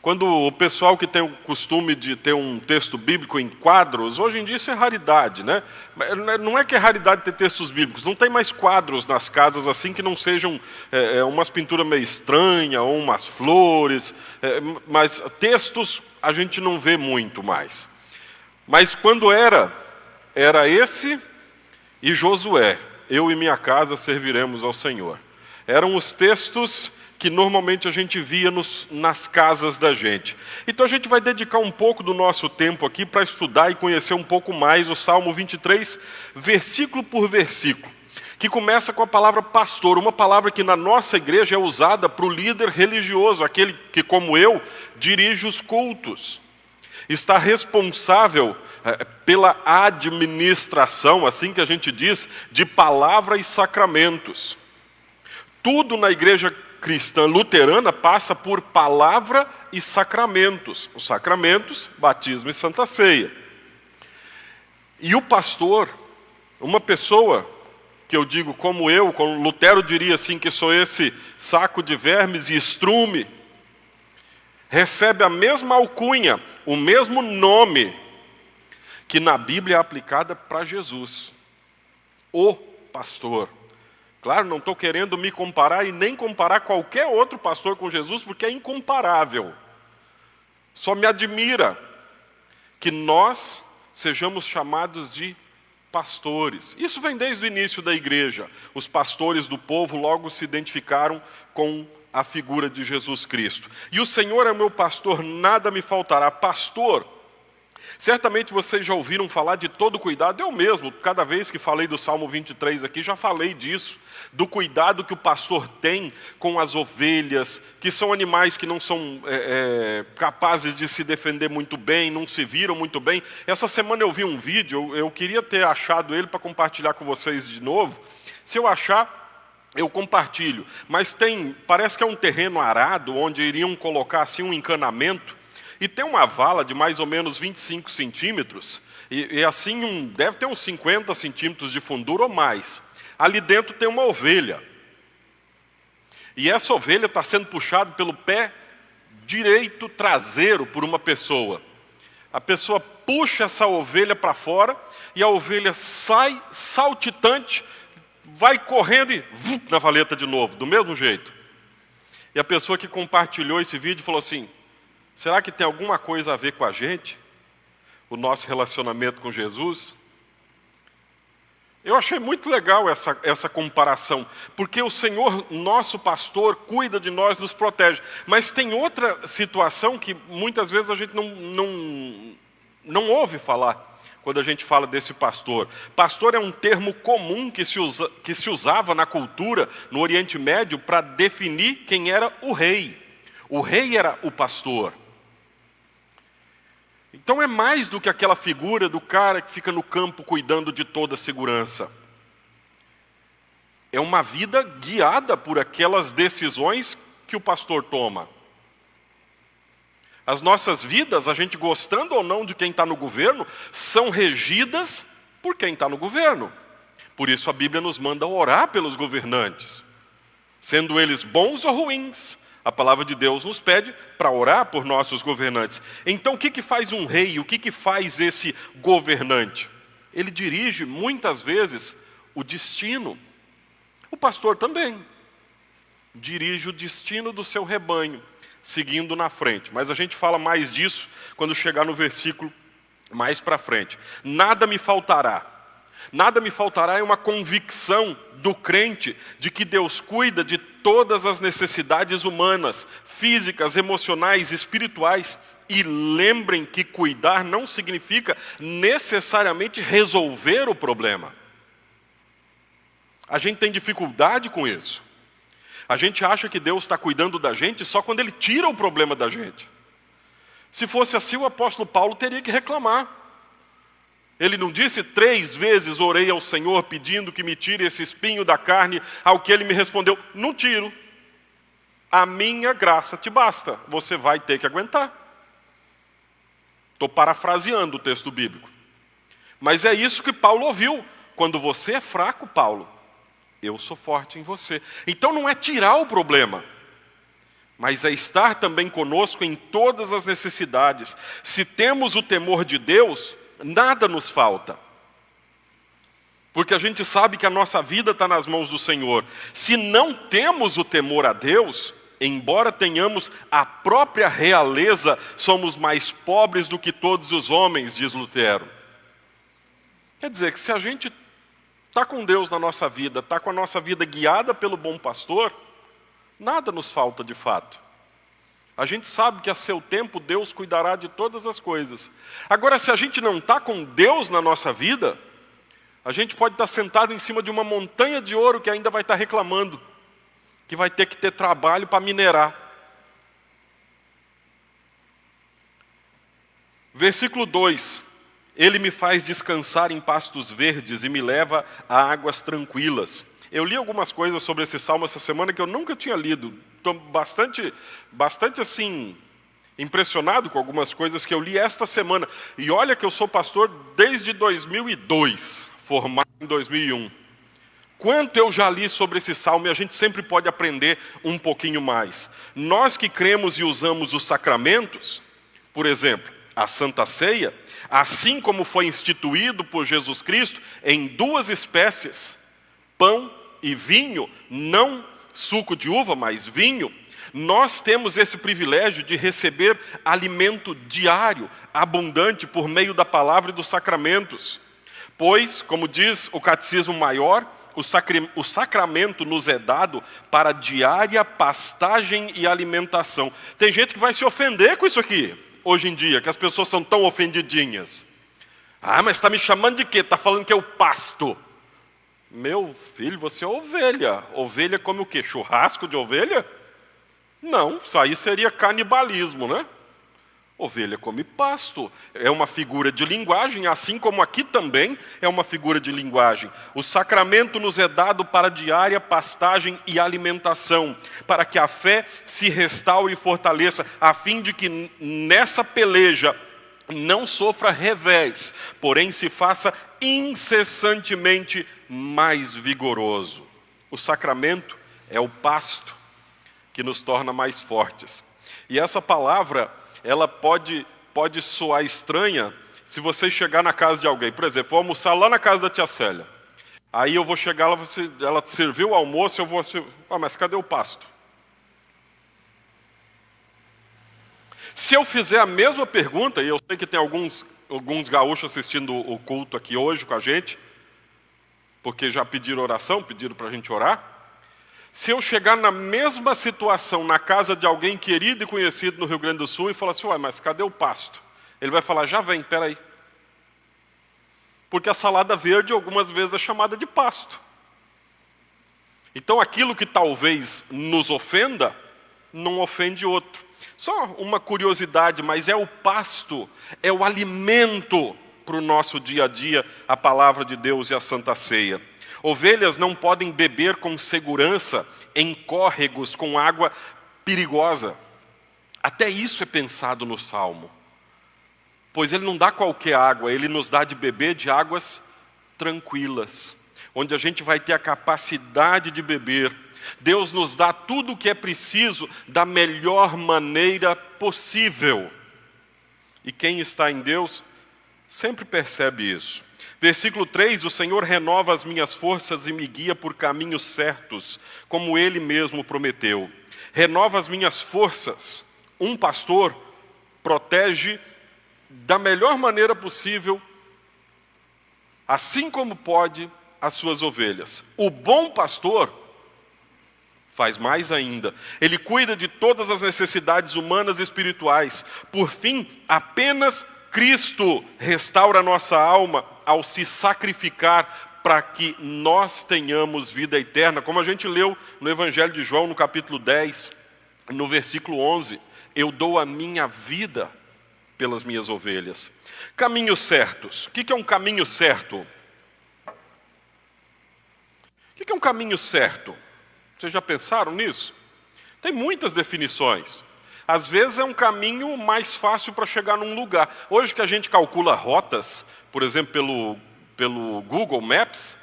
Quando o pessoal que tem o costume de ter um texto bíblico em quadros, hoje em dia isso é raridade, né? Não é que é raridade ter textos bíblicos, não tem mais quadros nas casas assim que não sejam umas pinturas meio estranhas, ou umas flores, mas textos a gente não vê muito mais. Mas quando era esse e Josué, eu e minha casa serviremos ao Senhor. Eram os textos que normalmente a gente via nas casas da gente. Então a gente vai dedicar um pouco do nosso tempo aqui para estudar e conhecer um pouco mais o Salmo 23, versículo por versículo, que começa com a palavra pastor, uma palavra que na nossa igreja é usada para o líder religioso, aquele que, como eu, dirige os cultos. Está responsável pela administração, assim que a gente diz, de palavra e sacramentos. Tudo na igreja cristã luterana passa por palavra e sacramentos. Os sacramentos, batismo e santa ceia. E o pastor, uma pessoa que eu digo como Lutero diria assim, que sou esse saco de vermes e estrume, recebe a mesma alcunha, o mesmo nome que na Bíblia é aplicada para Jesus. O pastor. Claro, não estou querendo me comparar e nem comparar qualquer outro pastor com Jesus, porque é incomparável. Só me admira que nós sejamos chamados de pastores. Isso vem desde o início da igreja. Os pastores do povo logo se identificaram com a figura de Jesus Cristo. E o Senhor é meu pastor, nada me faltará. Pastor, certamente vocês já ouviram falar de todo cuidado. Eu mesmo, cada vez que falei do Salmo 23 aqui, já falei disso. Do cuidado que o pastor tem com as ovelhas, que são animais que não são capazes de se defender muito bem, não se viram muito bem. Essa semana eu vi um vídeo, eu queria ter achado ele para compartilhar com vocês de novo. Se eu achar, eu compartilho. Mas parece que é um terreno arado, onde iriam colocar assim um encanamento. E tem uma vala de mais ou menos 25 centímetros, e assim deve ter uns 50 centímetros de fundura ou mais. Ali dentro tem uma ovelha. E essa ovelha está sendo puxada pelo pé direito traseiro por uma pessoa. A pessoa puxa essa ovelha para fora, e a ovelha sai saltitante, vai correndo e na valeta de novo, do mesmo jeito. E a pessoa que compartilhou esse vídeo falou assim: será que tem alguma coisa a ver com a gente? O nosso relacionamento com Jesus? Eu achei muito legal essa comparação, porque o Senhor, nosso pastor, cuida de nós, nos protege. Mas tem outra situação que muitas vezes a gente não ouve falar, quando a gente fala desse pastor. Pastor é um termo comum que se usava na cultura, no Oriente Médio, para definir quem era o rei. O rei era o pastor. Então é mais do que aquela figura do cara que fica no campo cuidando de toda a segurança. É uma vida guiada por aquelas decisões que o pastor toma. As nossas vidas, a gente gostando ou não de quem está no governo, são regidas por quem está no governo. Por isso a Bíblia nos manda orar pelos governantes, sendo eles bons ou ruins. A palavra de Deus nos pede para orar por nossos governantes. Então o que faz um rei? O que faz esse governante? Ele dirige muitas vezes o destino. O pastor também dirige o destino do seu rebanho, seguindo na frente. Mas a gente fala mais disso quando chegar no versículo mais para frente. Nada me faltará. Nada me faltará é uma convicção do crente de que Deus cuida de todas as necessidades humanas, físicas, emocionais, espirituais. E lembrem que cuidar não significa necessariamente resolver o problema. A gente tem dificuldade com isso. A gente acha que Deus está cuidando da gente só quando Ele tira o problema da gente. Se fosse assim, o apóstolo Paulo teria que reclamar. Ele não disse: 3 vezes orei ao Senhor pedindo que me tire esse espinho da carne, ao que Ele me respondeu: não tiro. A minha graça te basta, você vai ter que aguentar. Estou parafraseando o texto bíblico. Mas é isso que Paulo ouviu. Quando você é fraco, Paulo, eu sou forte em você. Então não é tirar o problema, mas é estar também conosco em todas as necessidades. Se temos o temor de Deus, nada nos falta. Porque a gente sabe que a nossa vida está nas mãos do Senhor. Se não temos o temor a Deus, embora tenhamos a própria realeza, somos mais pobres do que todos os homens, diz Lutero. Quer dizer que se a gente está com Deus na nossa vida, está com a nossa vida guiada pelo bom pastor, nada nos falta de fato. A gente sabe que a seu tempo Deus cuidará de todas as coisas. Agora, se a gente não está com Deus na nossa vida, a gente pode estar sentado em cima de uma montanha de ouro que ainda vai estar reclamando, que vai ter que ter trabalho para minerar. Versículo 2. Ele me faz descansar em pastos verdes e me leva a águas tranquilas. Eu li algumas coisas sobre esse salmo essa semana que eu nunca tinha lido. Estou bastante assim, impressionado com algumas coisas que eu li esta semana. E olha que eu sou pastor desde 2002, formado em 2001. Quanto eu já li sobre esse salmo, e a gente sempre pode aprender um pouquinho mais. Nós que cremos e usamos os sacramentos, por exemplo, a Santa Ceia, assim como foi instituído por Jesus Cristo em 2 espécies, pão e vinho, não suco de uva, mas vinho, nós temos esse privilégio de receber alimento diário, abundante, por meio da palavra e dos sacramentos. Pois, como diz o Catecismo Maior, o sacramento nos é dado para diária pastagem e alimentação. Tem gente que vai se ofender com isso aqui. Hoje em dia, que as pessoas são tão ofendidinhas. Ah, mas está me chamando de quê? Está falando que é o pasto. Meu filho, você é ovelha. Ovelha come o quê? Churrasco de ovelha? Não, isso aí seria canibalismo, né? Ovelha come pasto. É uma figura de linguagem, assim como aqui também é uma figura de linguagem. O sacramento nos é dado para diária pastagem e alimentação, para que a fé se restaure e fortaleça, a fim de que nessa peleja não sofra revés, porém se faça incessantemente mais vigoroso. O sacramento é o pasto que nos torna mais fortes. E essa palavra, ela pode soar estranha se você chegar na casa de alguém. Por exemplo, vou almoçar lá na casa da tia Célia. Aí eu vou chegar lá, ela serviu o almoço, eu vou assim: mas cadê o pasto? Se eu fizer a mesma pergunta, e eu sei que tem alguns gaúchos assistindo o culto aqui hoje com a gente, porque já pediram oração, pediram para a gente orar. Se eu chegar na mesma situação na casa de alguém querido e conhecido no Rio Grande do Sul e falar assim: mas cadê o pasto? Ele vai falar: já vem, peraí. Porque a salada verde algumas vezes é chamada de pasto. Então aquilo que talvez nos ofenda, não ofende outro. Só uma curiosidade, mas é o pasto, é o alimento para o nosso dia a dia, a palavra de Deus e a Santa Ceia. Ovelhas não podem beber com segurança em córregos com água perigosa. Até isso é pensado no Salmo. Pois ele não dá qualquer água, ele nos dá de beber de águas tranquilas, onde a gente vai ter a capacidade de beber. Deus nos dá tudo o que é preciso da melhor maneira possível. E quem está em Deus sempre percebe isso. Versículo 3, o Senhor renova as minhas forças e me guia por caminhos certos, como Ele mesmo prometeu. Renova as minhas forças. Um pastor protege da melhor maneira possível, assim como pode, as suas ovelhas. O bom pastor faz mais ainda. Ele cuida de todas as necessidades humanas e espirituais. Por fim, apenas Cristo restaura a nossa alma ao se sacrificar para que nós tenhamos vida eterna, como a gente leu no Evangelho de João, no capítulo 10, no versículo 11, eu dou a minha vida pelas minhas ovelhas. Caminhos certos. O que é um caminho certo? O que é um caminho certo? Vocês já pensaram nisso? Tem muitas definições. Às vezes é um caminho mais fácil para chegar num lugar. Hoje que a gente calcula rotas, por exemplo, pelo Google Maps,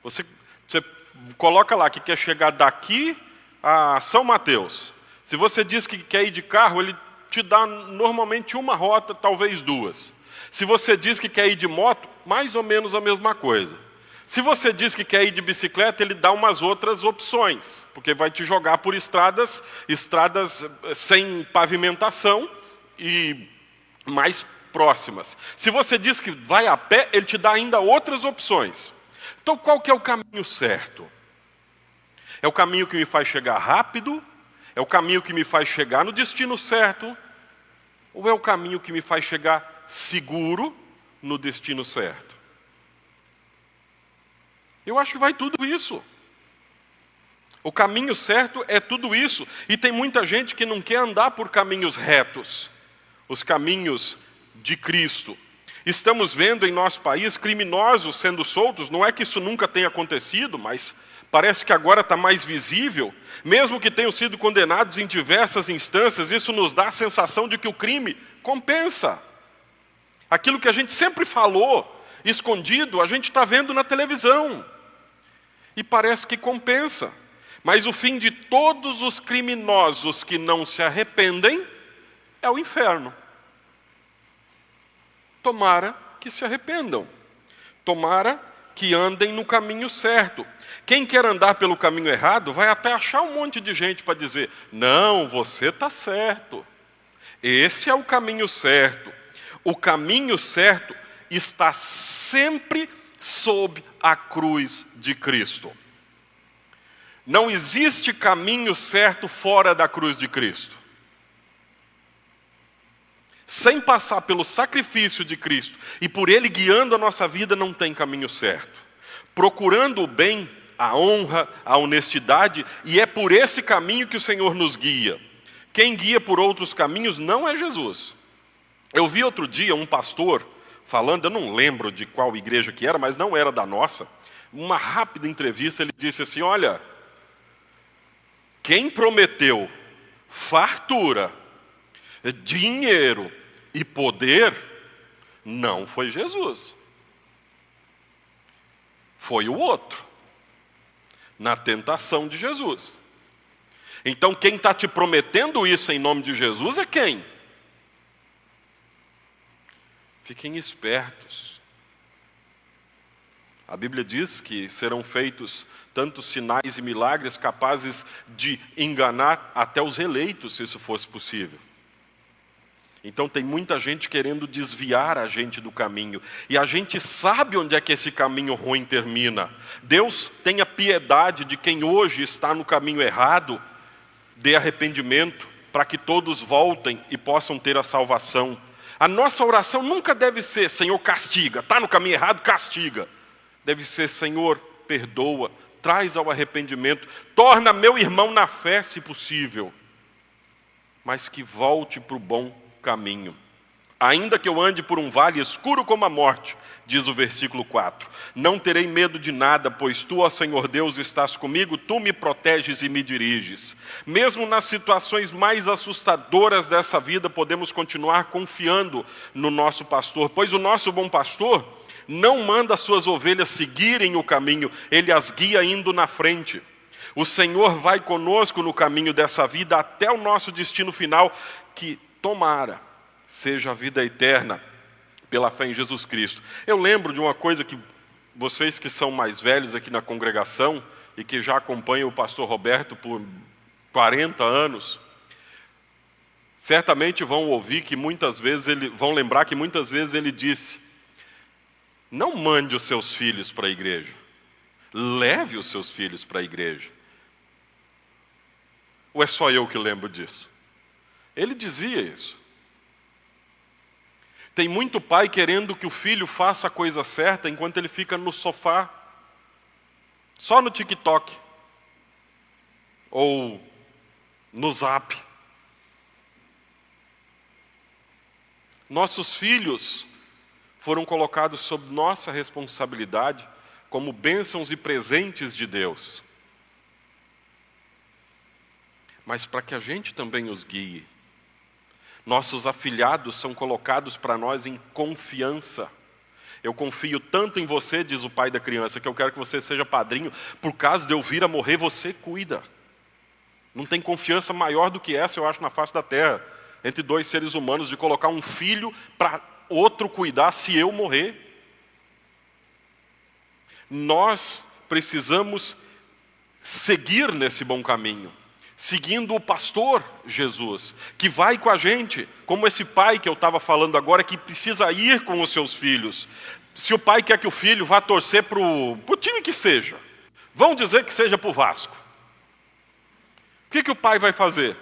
você coloca lá que quer chegar daqui a São Mateus. Se você diz que quer ir de carro, ele te dá normalmente uma rota, talvez duas. Se você diz que quer ir de moto, mais ou menos a mesma coisa. Se você diz que quer ir de bicicleta, ele dá umas outras opções, porque vai te jogar por estradas sem pavimentação e mais próximas. Se você diz que vai a pé, ele te dá ainda outras opções. Então, qual que é o caminho certo? É o caminho que me faz chegar rápido? É o caminho que me faz chegar no destino certo? Ou é o caminho que me faz chegar seguro no destino certo? Eu acho que vai tudo isso. O caminho certo é tudo isso. E tem muita gente que não quer andar por caminhos retos, os caminhos de Cristo. Estamos vendo em nosso país criminosos sendo soltos. Não é que isso nunca tenha acontecido, mas parece que agora está mais visível. Mesmo que tenham sido condenados em diversas instâncias, isso nos dá a sensação de que o crime compensa. Aquilo que a gente sempre falou, escondido, a gente está vendo na televisão. E parece que compensa. Mas o fim de todos os criminosos que não se arrependem é o inferno. Tomara que se arrependam. Tomara que andem no caminho certo. Quem quer andar pelo caminho errado vai até achar um monte de gente para dizer: não, você está certo. Esse é o caminho certo. O caminho certo está sempre sob a cruz de Cristo. Não existe caminho certo fora da cruz de Cristo. Sem passar pelo sacrifício de Cristo e por Ele guiando a nossa vida, não tem caminho certo. Procurando o bem, a honra, a honestidade, e é por esse caminho que o Senhor nos guia. Quem guia por outros caminhos não é Jesus. Eu vi outro dia um pastor falando, eu não lembro de qual igreja que era, mas não era da nossa. Uma rápida entrevista, ele disse assim: olha, quem prometeu fartura, dinheiro e poder, não foi Jesus. Foi o outro, na tentação de Jesus. Então quem está te prometendo isso em nome de Jesus é quem? Fiquem espertos. A Bíblia diz que serão feitos tantos sinais e milagres capazes de enganar até os eleitos, se isso fosse possível. Então tem muita gente querendo desviar a gente do caminho. E a gente sabe onde é que esse caminho ruim termina. Deus tenha piedade de quem hoje está no caminho errado, dê arrependimento, para que todos voltem e possam ter a salvação. A nossa oração nunca deve ser: Senhor, castiga. Está no caminho errado, castiga. Deve ser: Senhor, perdoa, traz ao arrependimento, torna meu irmão na fé, se possível, mas que volte para o bom caminho. Ainda que eu ande por um vale escuro como a morte, diz o versículo 4, não terei medo de nada, pois tu, ó Senhor Deus, estás comigo, tu me proteges e me diriges. Mesmo nas situações mais assustadoras dessa vida, podemos continuar confiando no nosso pastor, pois o nosso bom pastor não manda as suas ovelhas seguirem o caminho, ele as guia indo na frente. O Senhor vai conosco no caminho dessa vida até o nosso destino final, que tomara seja a vida eterna pela fé em Jesus Cristo. Eu lembro de uma coisa que vocês que são mais velhos aqui na congregação e que já acompanham o pastor Roberto por 40 anos, certamente vão ouvir que muitas vezes vão lembrar que muitas vezes ele disse: não mande os seus filhos para a igreja, leve os seus filhos para a igreja. Ou é só eu que lembro disso? Ele dizia isso. Tem muito pai querendo que o filho faça a coisa certa enquanto ele fica no sofá, só no TikTok ou no Zap. Nossos filhos foram colocados sob nossa responsabilidade como bênçãos e presentes de Deus. Mas para que a gente também os guie. Nossos afilhados são colocados para nós em confiança. Eu confio tanto em você, diz o pai da criança, que eu quero que você seja padrinho. Por caso de eu vir a morrer, você cuida. Não tem confiança maior do que essa, eu acho, na face da terra. Entre dois seres humanos, de colocar um filho para outro cuidar se eu morrer. Nós precisamos seguir nesse bom caminho. Seguindo o pastor Jesus, que vai com a gente, como esse pai que eu estava falando agora, que precisa ir com os seus filhos. Se o pai quer que o filho vá torcer para o time que seja, vão dizer que seja para o Vasco. O que o pai vai fazer?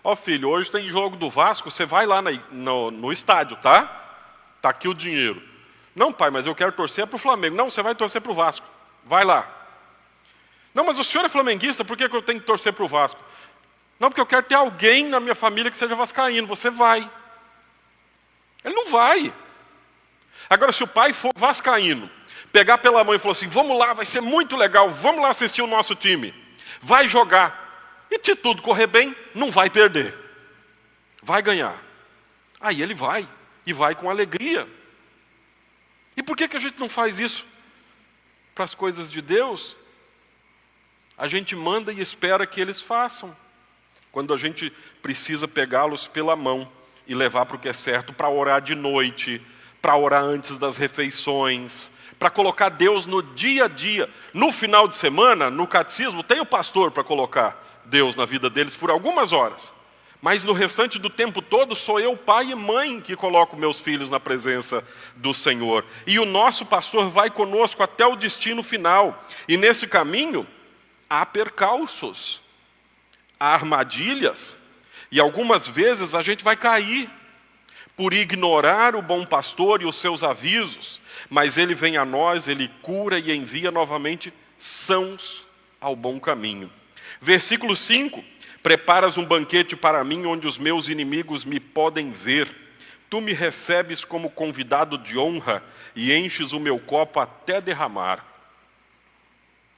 Ó filho, hoje tem jogo do Vasco, você vai lá no estádio, tá? Tá aqui o dinheiro. Não pai, mas eu quero torcer para o Flamengo. Não, você vai torcer para o Vasco, vai lá. Não, mas o senhor é flamenguista, por que eu tenho que torcer para o Vasco? Não, porque eu quero ter alguém na minha família que seja vascaíno. Você vai. Ele não vai. Agora, se o pai for vascaíno, pegar pela mão e falar assim, vamos lá, vai ser muito legal, vamos lá assistir o nosso time. Vai jogar. E se tudo correr bem, não vai perder. Vai ganhar. Aí ele vai. E vai com alegria. E por que a gente não faz isso para as coisas de Deus? A gente manda e espera que eles façam. Quando a gente precisa pegá-los pela mão e levar para o que é certo, para orar de noite, para orar antes das refeições, para colocar Deus no dia a dia. No final de semana, no catecismo, tem o pastor para colocar Deus na vida deles por algumas horas. Mas no restante do tempo todo, sou eu, pai e mãe, que coloco meus filhos na presença do Senhor. E o nosso pastor vai conosco até o destino final. E nesse caminho, há percalços, há armadilhas, e algumas vezes a gente vai cair por ignorar o bom pastor e os seus avisos, mas ele vem a nós, ele cura e envia novamente sãos ao bom caminho. Versículo 5, preparas um banquete para mim onde os meus inimigos me podem ver. Tu me recebes como convidado de honra e enches o meu copo até derramar.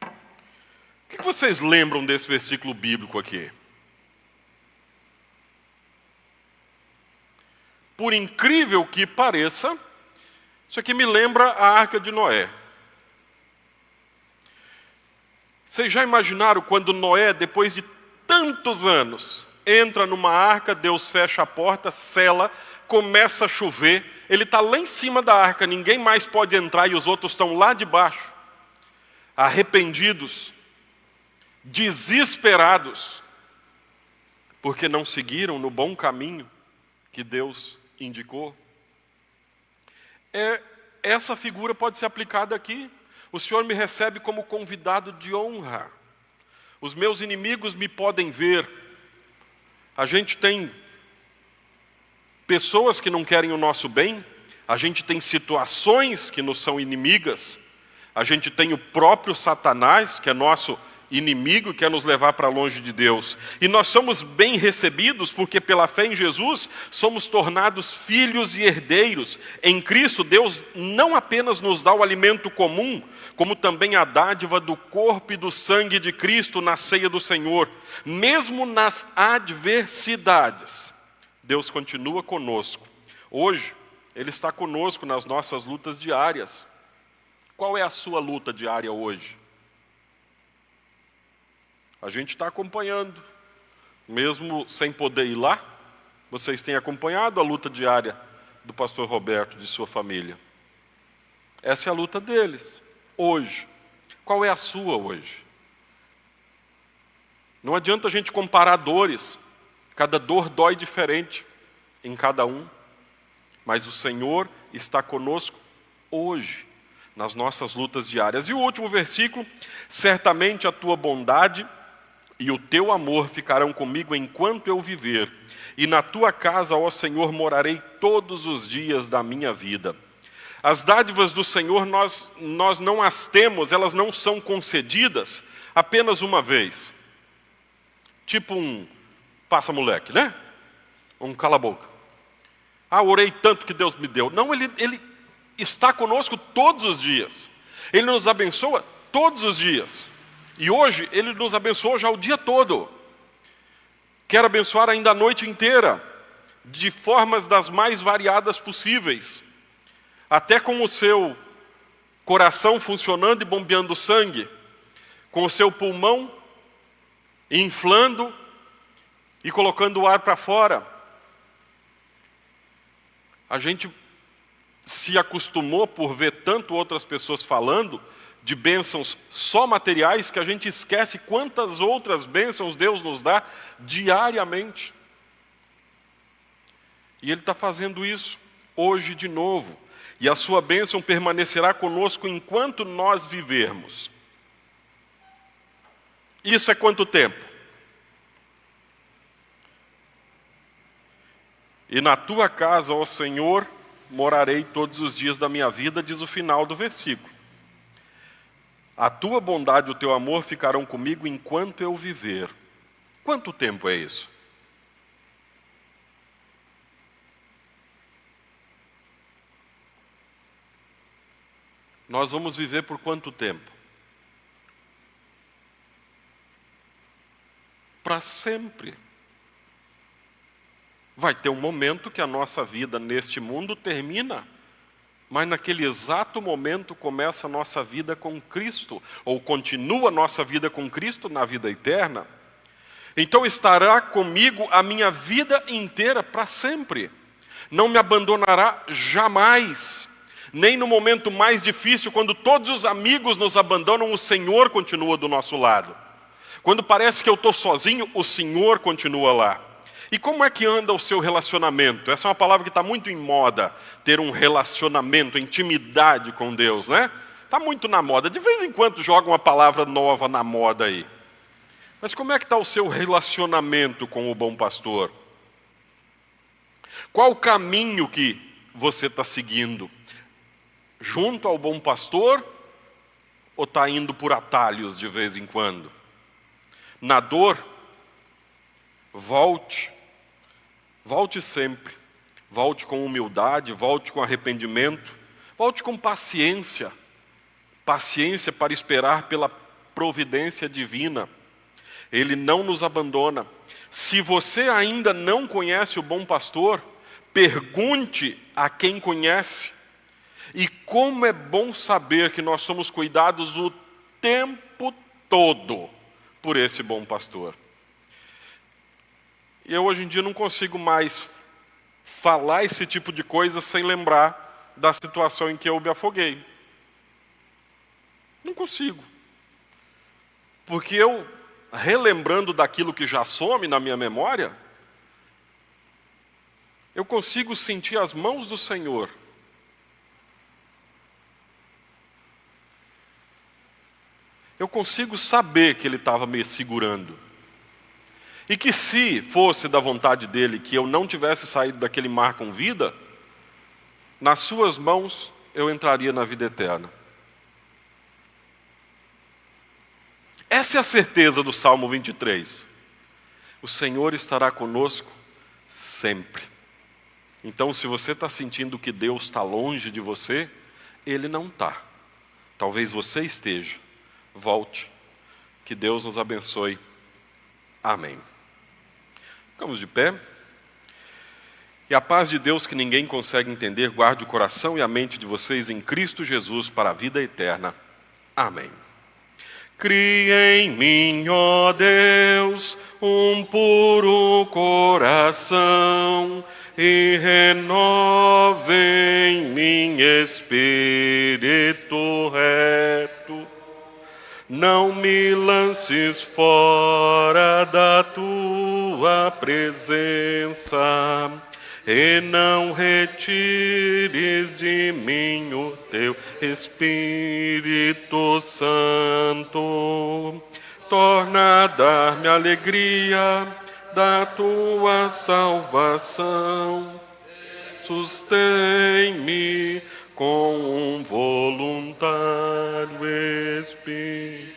O que vocês lembram desse versículo bíblico aqui? Por incrível que pareça, isso aqui me lembra a Arca de Noé. Vocês já imaginaram quando Noé, depois de tantos anos, entra numa arca, Deus fecha a porta, sela, começa a chover, ele está lá em cima da arca, ninguém mais pode entrar e os outros estão lá de baixo, arrependidos, desesperados, porque não seguiram no bom caminho que Deus indicou. Essa figura pode ser aplicada aqui. O Senhor me recebe como convidado de honra. Os meus inimigos me podem ver. A gente tem pessoas que não querem o nosso bem, a gente tem situações que nos são inimigas, a gente tem o próprio Satanás, que é nosso inimigo e quer nos levar para longe de Deus. E nós somos bem recebidos porque pela fé em Jesus somos tornados filhos e herdeiros. Em Cristo, Deus não apenas nos dá o alimento comum, como também a dádiva do corpo e do sangue de Cristo na ceia do Senhor. Mesmo nas adversidades, Deus continua conosco. Hoje, Ele está conosco nas nossas lutas diárias. Qual é a sua luta diária hoje? A gente está acompanhando, mesmo sem poder ir lá, vocês têm acompanhado a luta diária do pastor Roberto, de sua família. Essa é a luta deles, hoje. Qual é a sua hoje? Não adianta a gente comparar dores, cada dor dói diferente em cada um, mas o Senhor está conosco hoje, nas nossas lutas diárias. E o último versículo, certamente a tua bondade e o teu amor ficarão comigo enquanto eu viver, e na tua casa, ó Senhor, morarei todos os dias da minha vida. As dádivas do Senhor nós não as temos, elas não são concedidas apenas uma vez. Tipo um passa-moleque, né? Um cala-boca. Orei tanto que Deus me deu. Não, Ele está conosco todos os dias. Ele nos abençoa todos os dias. E hoje, Ele nos abençoou já o dia todo. Quer abençoar ainda a noite inteira, de formas das mais variadas possíveis. Até com o seu coração funcionando e bombeando sangue, com o seu pulmão inflando e colocando o ar para fora. A gente se acostumou por ver tanto outras pessoas falando de bênçãos só materiais que a gente esquece quantas outras bênçãos Deus nos dá diariamente. E Ele está fazendo isso hoje de novo. E a sua bênção permanecerá conosco enquanto nós vivermos. Isso é quanto tempo? E na tua casa, ó Senhor, morarei todos os dias da minha vida, diz o final do versículo. A tua bondade e o teu amor ficarão comigo enquanto eu viver. Quanto tempo é isso? Nós vamos viver por quanto tempo? Para sempre. Vai ter um momento que a nossa vida neste mundo termina, mas naquele exato momento começa a nossa vida com Cristo, ou continua a nossa vida com Cristo na vida eterna. Então estará comigo a minha vida inteira para sempre. Não me abandonará jamais. Nem no momento mais difícil, quando todos os amigos nos abandonam, o Senhor continua do nosso lado. Quando parece que eu estou sozinho, o Senhor continua lá. E como é que anda o seu relacionamento? Essa é uma palavra que está muito em moda, ter um relacionamento, intimidade com Deus, né? Está muito na moda. De vez em quando joga uma palavra nova na moda aí. Mas como é que está o seu relacionamento com o bom pastor? Qual o caminho que você está seguindo? Junto ao bom pastor? Ou está indo por atalhos de vez em quando? Na dor, volte sempre. Volte com humildade, volte com arrependimento, volte com paciência. Paciência para esperar pela providência divina. Ele não nos abandona. Se você ainda não conhece o bom pastor, pergunte a quem conhece. E como é bom saber que nós somos cuidados o tempo todo por esse bom pastor. E eu hoje em dia não consigo mais falar esse tipo de coisa sem lembrar da situação em que eu me afoguei. Não consigo. Porque eu, relembrando daquilo que já some na minha memória, eu consigo sentir as mãos do Senhor. Eu consigo saber que Ele estava me segurando. E que se fosse da vontade dEle que eu não tivesse saído daquele mar com vida, nas suas mãos eu entraria na vida eterna. Essa é a certeza do Salmo 23. O Senhor estará conosco sempre. Então, se você está sentindo que Deus está longe de você, Ele não está. Talvez você esteja. Volte. Que Deus nos abençoe. Amém. Ficamos de pé. E a paz de Deus que ninguém consegue entender, guarde o coração e a mente de vocês em Cristo Jesus para a vida eterna. Amém. Cria em mim, ó Deus, um puro coração e renova em mim espírito reto. Não me lances fora da tua presença e não retires de mim o teu Espírito Santo. Torna a dar-me alegria da tua salvação. Sustém-me com um voluntário espírito.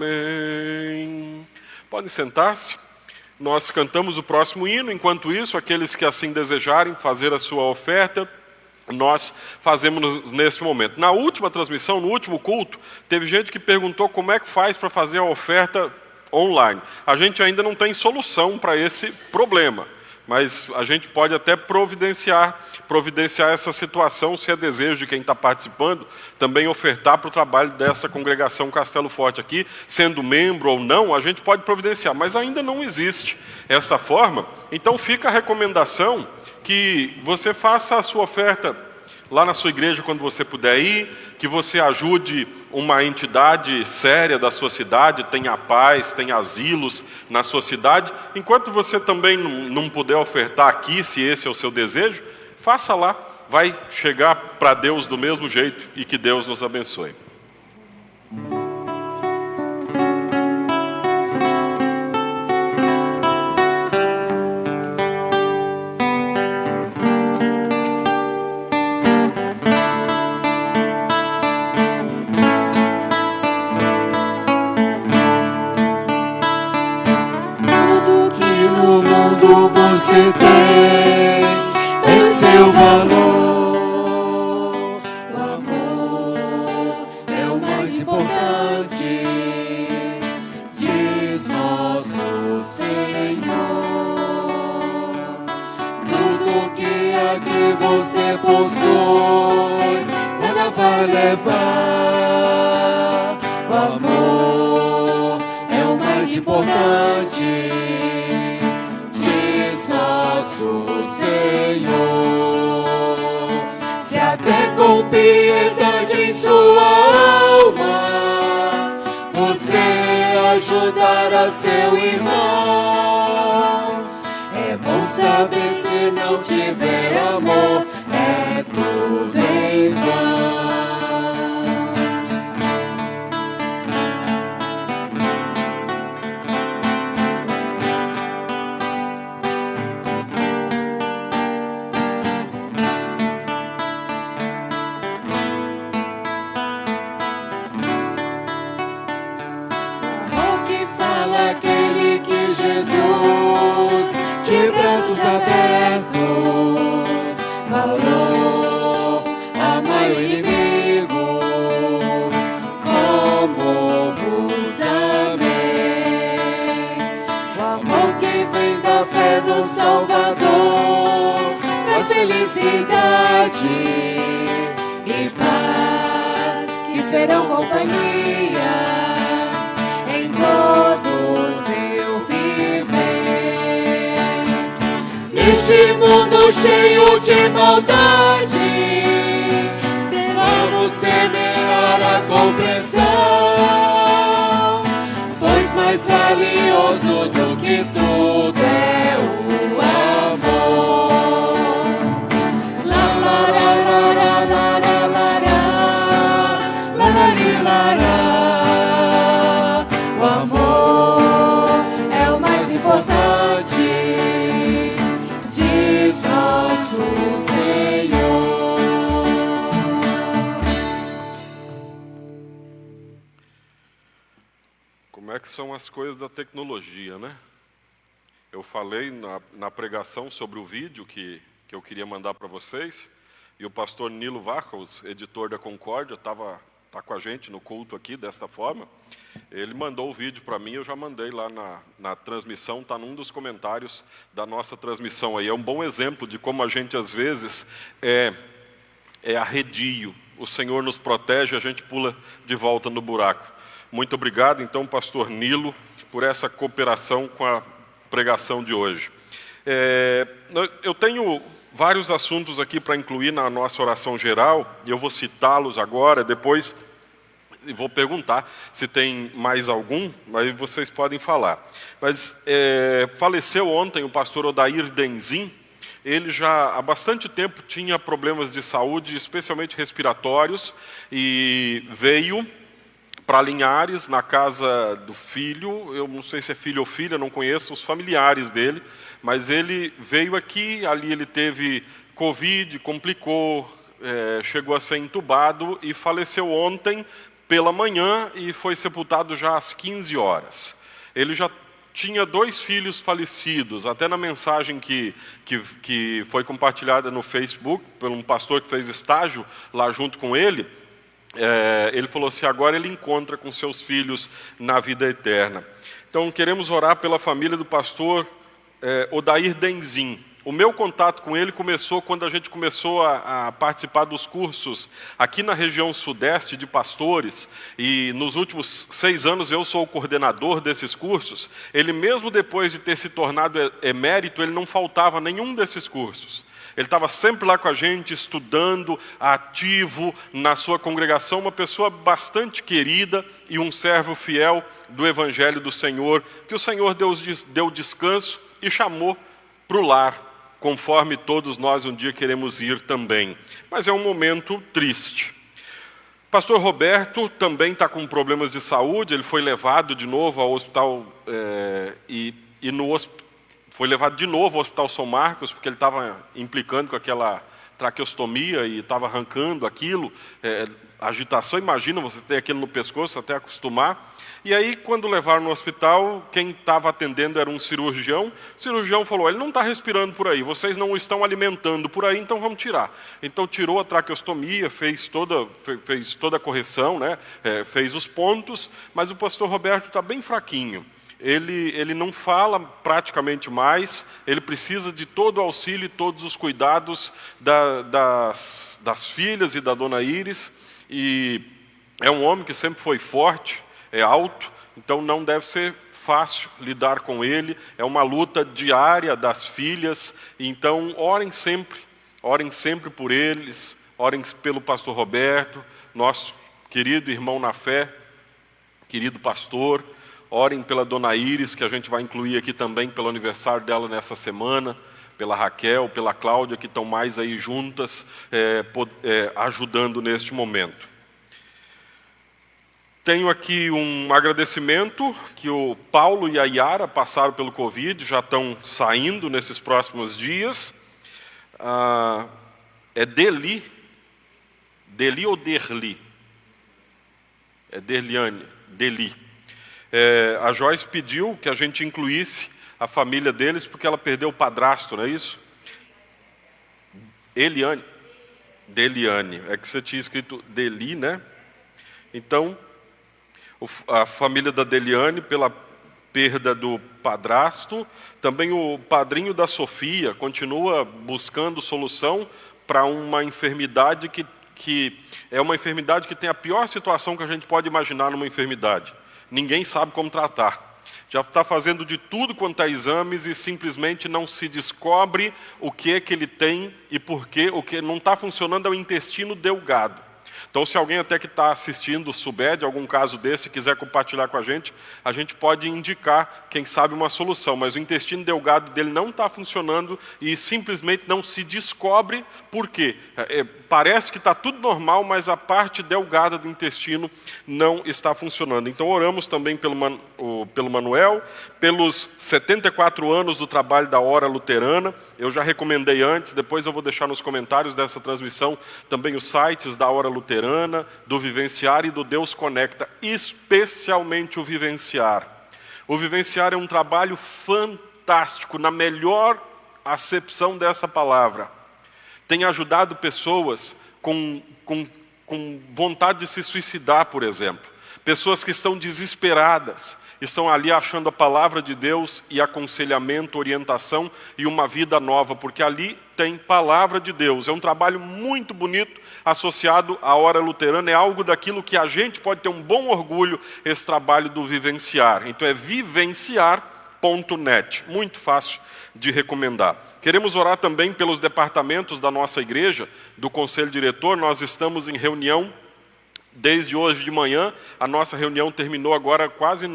Amém. Podem sentar-se. Nós cantamos o próximo hino. Enquanto isso, aqueles que assim desejarem fazer a sua oferta, nós fazemos nesse momento. Na última transmissão, no último culto, teve gente que perguntou como é que faz para fazer a oferta online. A gente ainda não tem solução para esse problema, mas a gente pode até providenciar essa situação, se é desejo de quem está participando, também ofertar para o trabalho dessa congregação Castelo Forte aqui, sendo membro ou não, a gente pode providenciar, mas ainda não existe essa forma. Então fica a recomendação que você faça a sua oferta lá na sua igreja quando você puder ir, que você ajude uma entidade séria da sua cidade, tenha paz, tenha asilos na sua cidade. Enquanto você também não puder ofertar aqui, se esse é o seu desejo, faça lá, vai chegar para Deus do mesmo jeito e que Deus nos abençoe. Você tem seu valor. O amor é o mais importante, diz nosso Senhor. Tudo que aqui você possui, nada vai levar. O amor é o mais importante, nosso Senhor. Se até com piedade em sua alma você ajudará seu irmão, é bom saber, se não tiver amor, é tudo em vão. De braços abertos falou, amai o inimigo como vos amei. O amor que vem da fé do Salvador traz felicidade e paz, que serão companhias em todo o seu viver. Neste mundo cheio de maldade, vamos semear a compreensão, pois mais valioso do que tudo é o amor. La la la la la la la la la la la la. O amor é o mais importante, diz nosso Senhor. Como é que são as coisas da tecnologia, né? Eu falei na pregação sobre o vídeo que eu queria mandar para vocês, e o pastor Nilo Varcos, editor da Concórdia, tá com a gente no culto aqui desta forma. Ele mandou o vídeo para mim, eu já mandei lá na transmissão, está num dos comentários da nossa transmissão aí. É um bom exemplo de como a gente às vezes é arredio. O Senhor nos protege, a gente pula de volta no buraco. Muito obrigado, então, pastor Nilo, por essa cooperação com a pregação de hoje. Eu tenho vários assuntos aqui para incluir na nossa oração geral, e eu vou citá-los agora, depois vou perguntar se tem mais algum, mas vocês podem falar. Mas faleceu ontem o pastor Odair Denzin. Ele já há bastante tempo tinha problemas de saúde, especialmente respiratórios, e veio para Linhares, na casa do filho. Eu não sei se é filho ou filha, não conheço os familiares dele, mas ele veio aqui, ali ele teve Covid, complicou, chegou a ser entubado e faleceu ontem pela manhã e foi sepultado já às 15 horas. Ele já tinha 2 filhos falecidos, até na mensagem que foi compartilhada no Facebook por um pastor que fez estágio lá junto com ele, ele falou assim, agora ele encontra com seus filhos na vida eterna. Então queremos orar pela família do pastor Odair Denzin. O meu contato com ele começou quando a gente começou a participar dos cursos aqui na região sudeste de pastores, e nos últimos 6 anos eu sou o coordenador desses cursos. Ele, mesmo depois de ter se tornado emérito, ele não faltava nenhum desses cursos. Ele estava sempre lá com a gente, estudando, ativo na sua congregação, uma pessoa bastante querida e um servo fiel do Evangelho do Senhor, que o Senhor deu descanso e chamou para o lar, conforme todos nós um dia queremos ir também. Mas é um momento triste. Pastor Roberto também está com problemas de saúde, ele foi levado de novo ao hospital, foi levado de novo ao Hospital São Marcos, porque ele estava implicando com aquela traqueostomia e estava arrancando aquilo, agitação, imagina você ter aquilo no pescoço até acostumar. E aí, quando levaram no hospital, quem estava atendendo era um cirurgião. O cirurgião falou, ele não está respirando por aí, vocês não estão alimentando por aí, então vamos tirar. Então tirou a traqueostomia, fez toda a correção, né? Fez os pontos, mas o pastor Roberto está bem fraquinho. Ele não fala praticamente mais, ele precisa de todo o auxílio e todos os cuidados das filhas e da dona Iris, e é um homem que sempre foi forte, é alto, então não deve ser fácil lidar com ele, é uma luta diária das filhas, então orem sempre por eles, orem pelo pastor Roberto, nosso querido irmão na fé, querido pastor, orem pela dona Iris, que a gente vai incluir aqui também pelo aniversário dela nessa semana, pela Raquel, pela Cláudia, que estão mais aí juntas, ajudando neste momento. Tenho aqui um agradecimento que o Paulo e a Yara passaram pelo Covid, já estão saindo nesses próximos dias. É Deli ou Derli? É Derliane, Deli. A Joyce pediu que a gente incluísse a família deles, porque ela perdeu o padrasto, não é isso? Eliane. Deliane. É que você tinha escrito Deli, né? Então, a família da Deliane, pela perda do padrasto. Também o padrinho da Sofia continua buscando solução para uma enfermidade que é uma enfermidade que tem a pior situação que a gente pode imaginar numa enfermidade. Ninguém sabe como tratar. Já está fazendo de tudo quanto a exames e simplesmente não se descobre o que é que ele tem e por quê. O que não está funcionando é o intestino delgado. Então, se alguém até que está assistindo souber de algum caso desse, quiser compartilhar com a gente pode indicar, quem sabe, uma solução. Mas o intestino delgado dele não está funcionando e simplesmente não se descobre por quê. Parece que está tudo normal, mas a parte delgada do intestino não está funcionando. Então, oramos também pelo Manuel, pelos 74 anos do trabalho da Hora Luterana. Eu já recomendei antes, depois eu vou deixar nos comentários dessa transmissão também os sites da Hora Luterana, do Vivenciar e do Deus Conecta, especialmente o Vivenciar. O Vivenciar é um trabalho fantástico, na melhor acepção dessa palavra. Tem ajudado pessoas com vontade de se suicidar, por exemplo. Pessoas que estão desesperadas, estão ali achando a palavra de Deus e aconselhamento, orientação e uma vida nova, porque ali tem palavra de Deus. É um trabalho muito bonito associado à Hora Luterana, é algo daquilo que a gente pode ter um bom orgulho, esse trabalho do Vivenciar. Então é vivenciar.net, muito fácil de recomendar. Queremos orar também pelos departamentos da nossa igreja, do Conselho Diretor. Nós estamos em reunião Desde hoje de manhã, a nossa reunião terminou agora quase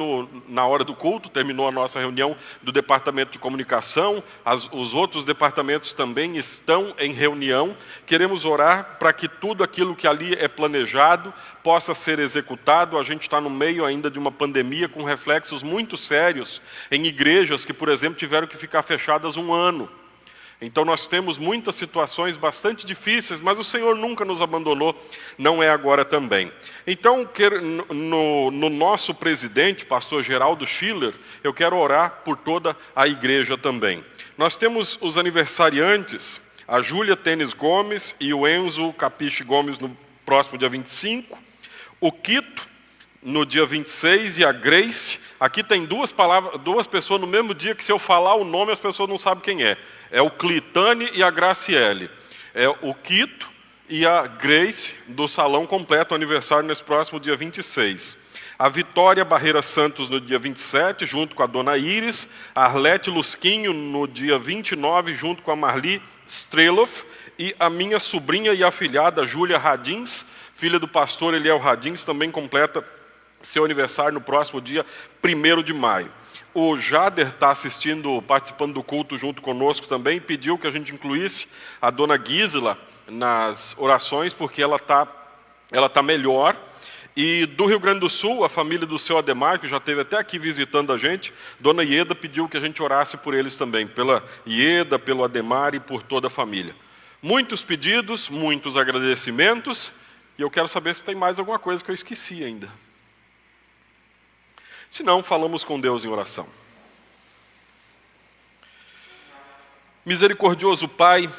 na hora do culto, terminou a nossa reunião do Departamento de Comunicação, os outros departamentos também estão em reunião. Queremos orar para que tudo aquilo que ali é planejado possa ser executado. A gente está no meio ainda de uma pandemia com reflexos muito sérios em igrejas que, por exemplo, tiveram que ficar fechadas 1 ano. Então nós temos muitas situações bastante difíceis, mas o Senhor nunca nos abandonou, não é agora também. Então, no nosso presidente, pastor Geraldo Schiller, eu quero orar por toda a igreja também. Nós temos os aniversariantes, a Júlia Tênis Gomes e o Enzo Capiche Gomes no próximo dia 25, o Quito no dia 26 e a Grace. Aqui tem duas pessoas no mesmo dia que, se eu falar o nome, as pessoas não sabem quem é. É o Clitane e a Graciele. É o Quito e a Grace do Salão Completo, aniversário nesse próximo dia 26. A Vitória Barreira Santos no dia 27, junto com a Dona Iris. A Arlete Lusquinho no dia 29, junto com a Marli Streloff. E a minha sobrinha e afilhada Júlia Radins, filha do pastor Eliel Radins, também completa seu aniversário no próximo dia 1º de maio. O Jader está participando do culto junto conosco também, pediu que a gente incluísse a Dona Gisela nas orações, porque ela tá melhor. E do Rio Grande do Sul, a família do seu Ademar, que já esteve até aqui visitando a gente, Dona Ieda pediu que a gente orasse por eles também, pela Ieda, pelo Ademar e por toda a família. Muitos pedidos, muitos agradecimentos, e eu quero saber se tem mais alguma coisa que eu esqueci ainda. Se não, falamos com Deus em oração. Misericordioso Pai,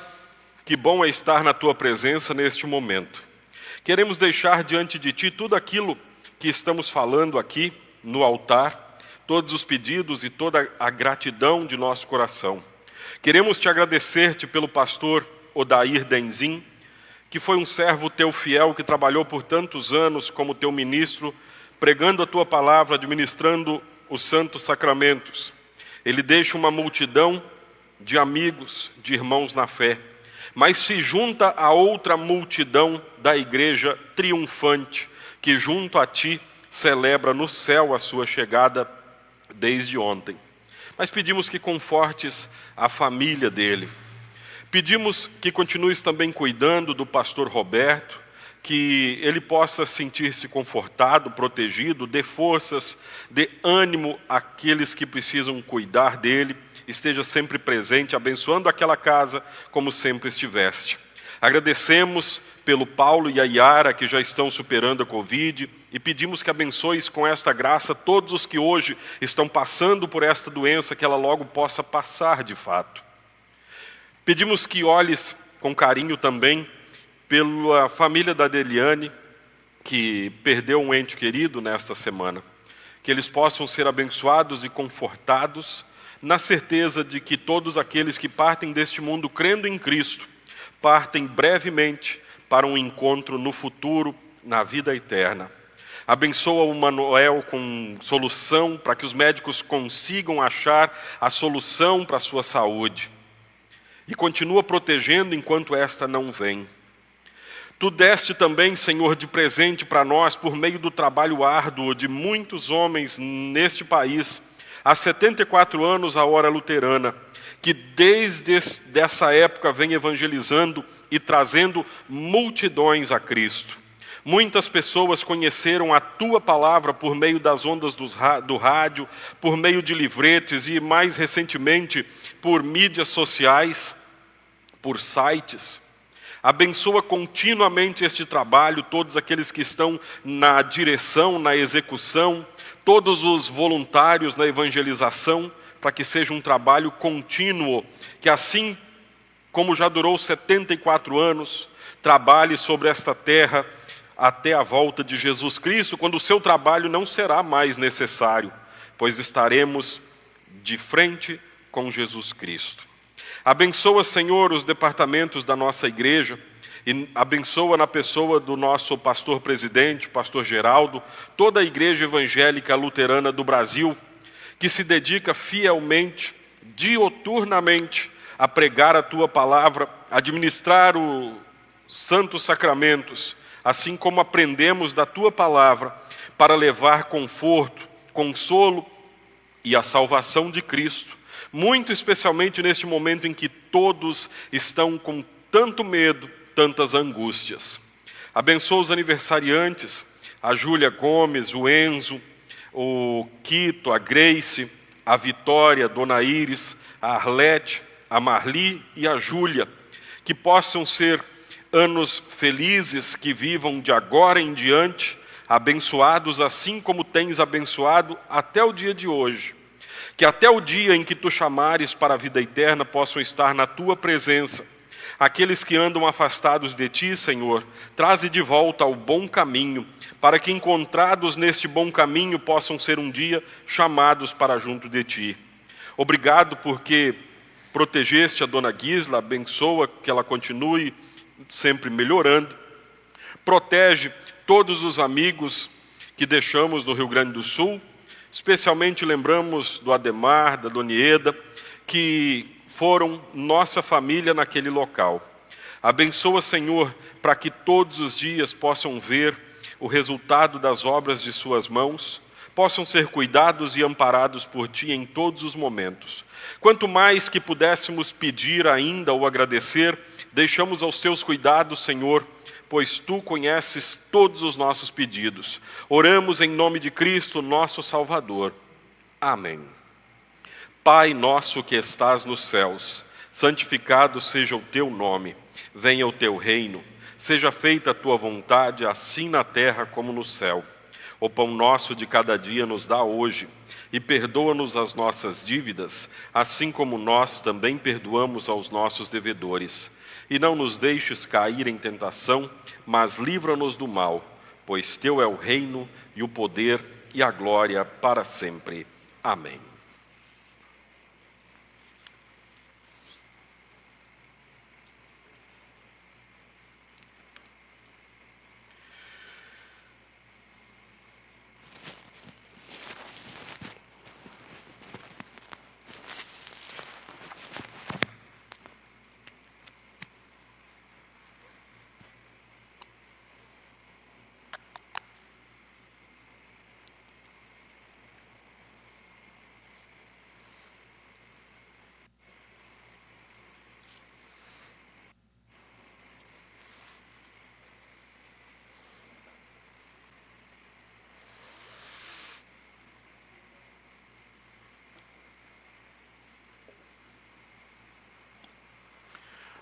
que bom é estar na Tua presença neste momento. Queremos deixar diante de Ti tudo aquilo que estamos falando aqui no altar, todos os pedidos e toda a gratidão de nosso coração. Queremos Te agradecer-te pelo pastor Odair Denzin, que foi um servo Teu fiel, que trabalhou por tantos anos como Teu ministro, pregando a Tua palavra, administrando os santos sacramentos. Ele deixa uma multidão de amigos, de irmãos na fé, mas se junta a outra multidão da igreja triunfante, que junto a Ti celebra no céu a sua chegada desde ontem. Mas pedimos que confortes a família dele. Pedimos que continues também cuidando do pastor Roberto, que ele possa sentir-se confortado, protegido, dê forças, dê ânimo àqueles que precisam cuidar dele, esteja sempre presente, abençoando aquela casa como sempre estiveste. Agradecemos pelo Paulo e a Yara, que já estão superando a Covid, e pedimos que abençoes com esta graça todos os que hoje estão passando por esta doença, que ela logo possa passar de fato. Pedimos que olhes com carinho também pela família da Deliane, que perdeu um ente querido nesta semana. Que eles possam ser abençoados e confortados, na certeza de que todos aqueles que partem deste mundo crendo em Cristo, partem brevemente para um encontro no futuro, na vida eterna. Abençoa o Manuel com solução, para que os médicos consigam achar a solução para a sua saúde. E continua protegendo enquanto esta não vem. Tu deste também, Senhor, de presente para nós, por meio do trabalho árduo de muitos homens neste país, há 74 anos a Hora Luterana, que desde essa época vem evangelizando e trazendo multidões a Cristo. Muitas pessoas conheceram a Tua palavra por meio das ondas do rádio, por meio de livretes e, mais recentemente, por mídias sociais, por sites. Abençoa continuamente este trabalho, todos aqueles que estão na direção, na execução, todos os voluntários na evangelização, para que seja um trabalho contínuo, que assim como já durou 74 anos, trabalhe sobre esta terra até a volta de Jesus Cristo, quando o seu trabalho não será mais necessário, pois estaremos de frente com Jesus Cristo. Abençoa, Senhor, os departamentos da nossa igreja, e abençoa na pessoa do nosso pastor presidente, pastor Geraldo, toda a igreja evangélica luterana do Brasil, que se dedica fielmente, dioturnamente, a pregar a Tua palavra, a administrar os santos sacramentos, assim como aprendemos da Tua palavra para levar conforto, consolo e a salvação de Cristo, muito especialmente neste momento em que todos estão com tanto medo, tantas angústias. Abençoa os aniversariantes, a Júlia Gomes, o Enzo, o Quito, a Grace, a Vitória, a Dona Iris, a Arlete, a Marli e a Júlia, que possam ser anos felizes, que vivam de agora em diante, abençoados assim como tens abençoado até o dia de hoje. Que até o dia em que Tu chamares para a vida eterna possam estar na Tua presença. Aqueles que andam afastados de Ti, Senhor, traze de volta ao bom caminho, para que encontrados neste bom caminho possam ser um dia chamados para junto de Ti. Obrigado porque protegeste a Dona Gisla, abençoa que ela continue sempre melhorando. Protege todos os amigos que deixamos no Rio Grande do Sul, especialmente lembramos do Ademar, da Donieda, que foram nossa família naquele local. Abençoa, Senhor, para que todos os dias possam ver o resultado das obras de suas mãos, possam ser cuidados e amparados por Ti em todos os momentos. Quanto mais que pudéssemos pedir ainda ou agradecer, deixamos aos Teus cuidados, Senhor, pois Tu conheces todos os nossos pedidos. Oramos em nome de Cristo, nosso Salvador. Amém. Pai nosso que estás nos céus, santificado seja o Teu nome. Venha o Teu reino. Seja feita a Tua vontade, assim na terra como no céu. O pão nosso de cada dia nos dá hoje, e perdoa-nos as nossas dívidas, assim como nós também perdoamos aos nossos devedores. E não nos deixes cair em tentação, mas livra-nos do mal, pois Teu é o reino, e o poder, e a glória para sempre. Amém.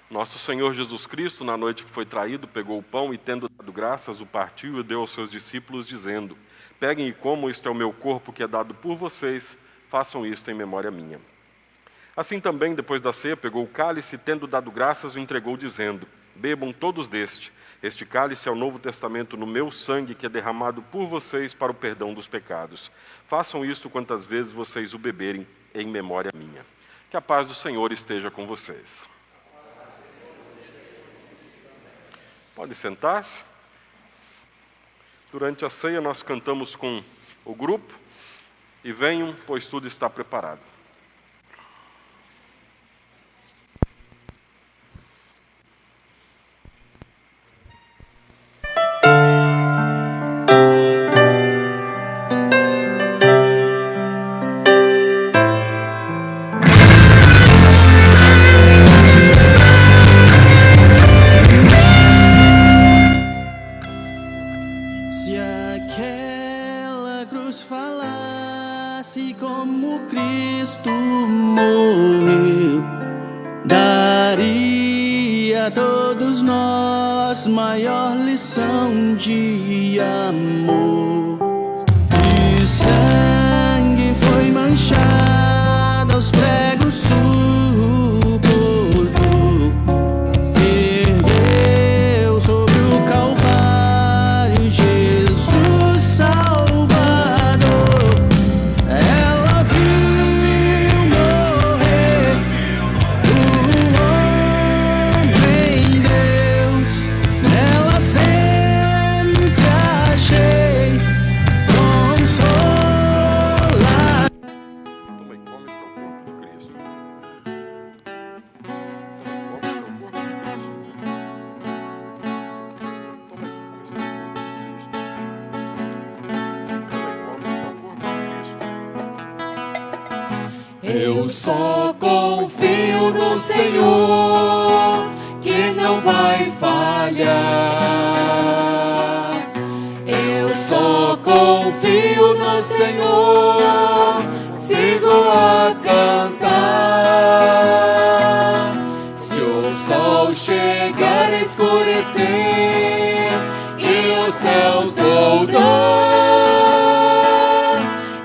Nosso Senhor Jesus Cristo, na noite que foi traído, pegou o pão e, tendo dado graças, o partiu e deu aos seus discípulos, dizendo: peguem e comam, isto é o meu corpo que é dado por vocês, façam isto em memória minha. Assim também, depois da ceia, pegou o cálice e, tendo dado graças, o entregou, dizendo: bebam todos deste. Este cálice é o novo testamento no meu sangue, que é derramado por vocês para o perdão dos pecados. Façam isto quantas vezes vocês o beberem, em memória minha. Que a paz do Senhor esteja com vocês. Pode sentar-se. Durante a ceia nós cantamos com o grupo e venham, pois tudo está preparado. Se aquela cruz falasse como Cristo morreu, daria a todos nós maior lição de amor. E sangue foi manchado aos pregos, suportou, ergueu sobre o Calvário Jesus Salvador. Ela viu morrer o homem Deus, nela sempre achei consolar. Toma e come, este é o corpo de Cristo. Eu só confio no Senhor, que não vai falhar. Eu só confio no Senhor, sigo a cantar. Se o sol chegar a escurecer e o céu toldar,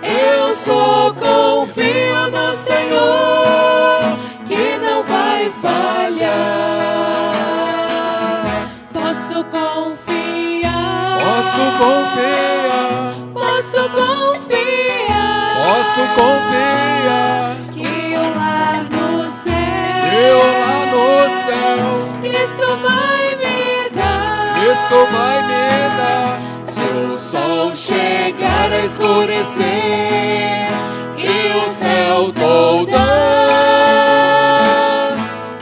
eu só confio no Senhor, que não vai falhar. Posso confiar, Posso confiar, posso confiar, posso confiar, que eu lá no céu, eu lá no céu, Cristo vai me dar, Cristo vai me dar. Se o sol chegar a escurecer e o céu toldar,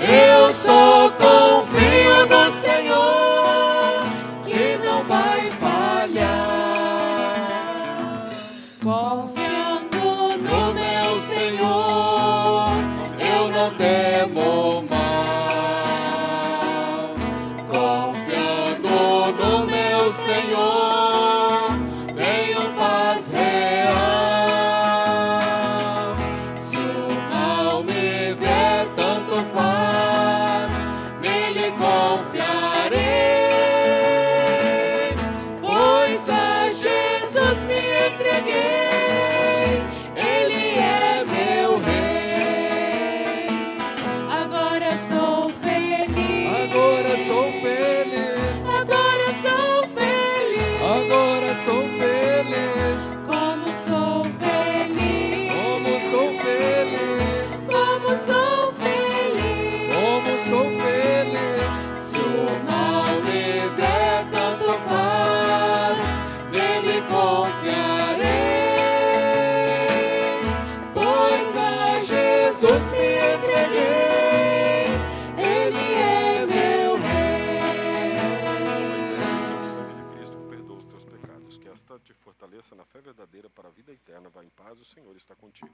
eu só confio no Senhor, que não vai falhar. Confiando no meu Senhor, eu não temo mal. Confiando no meu Senhor, tenho paz real. Se o mal me ver, tanto faz, nele confiarei, pois a Jesus me entreguei, Ele é meu Rei. Agora sou feliz, Agora sou feliz, agora sou feliz, agora sou feliz, como sou feliz, como sou feliz, como sou feliz, como sou feliz. se o mal me ver, tanto faz, nele confiarei, pois a Jesus me entreguei, Ele é meu Rei. O sangue de Cristo perdoa os teus pecados, que esta te fortaleça na fé verdadeira para a vida eterna. Vá em paz, o Senhor está contigo.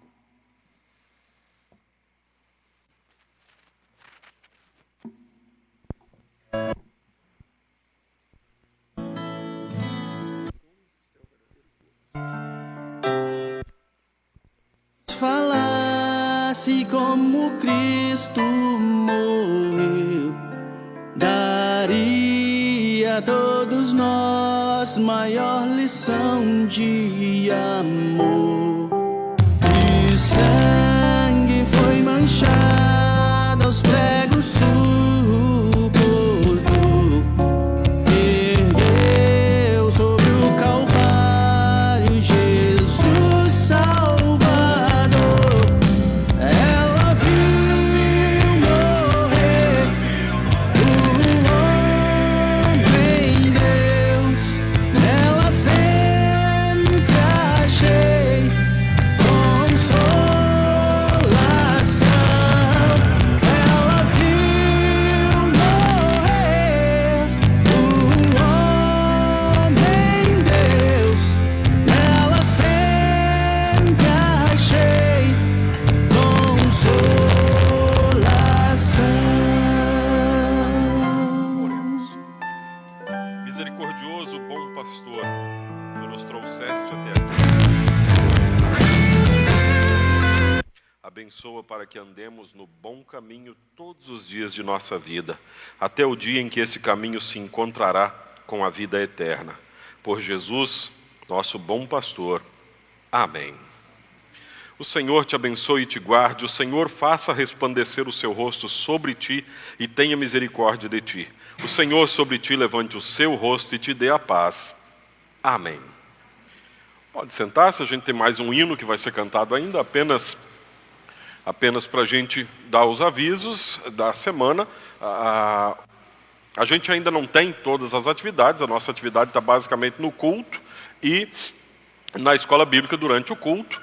Falasse como Cristo morreu, daria a todos nós maior lição de amor. E sangue foi manchado, aos pregos suportou, ergueu sobre o Calvário Jesus Salvador. Ela viu morrer o homem Deus, nela sempre achei consolação. Ela viu morrer o homem Deus, nela sempre achei consolação. Oremos. Misericordioso, bom pastor, que nos trouxeste até aqui. Abençoa para que andemos no bom caminho todos os dias de nossa vida, até o dia em que esse caminho se encontrará com a vida eterna. Por Jesus, nosso bom pastor. Amém. O Senhor te abençoe e te guarde, o Senhor faça resplandecer o seu rosto sobre ti e tenha misericórdia de ti. O Senhor sobre ti levante o seu rosto e te dê a paz. Amém. Pode sentar-se, a gente tem mais um hino que vai ser cantado ainda, apenas para a gente dar os avisos da semana. A gente ainda não tem todas as atividades, a nossa atividade está basicamente no culto e na escola bíblica durante o culto.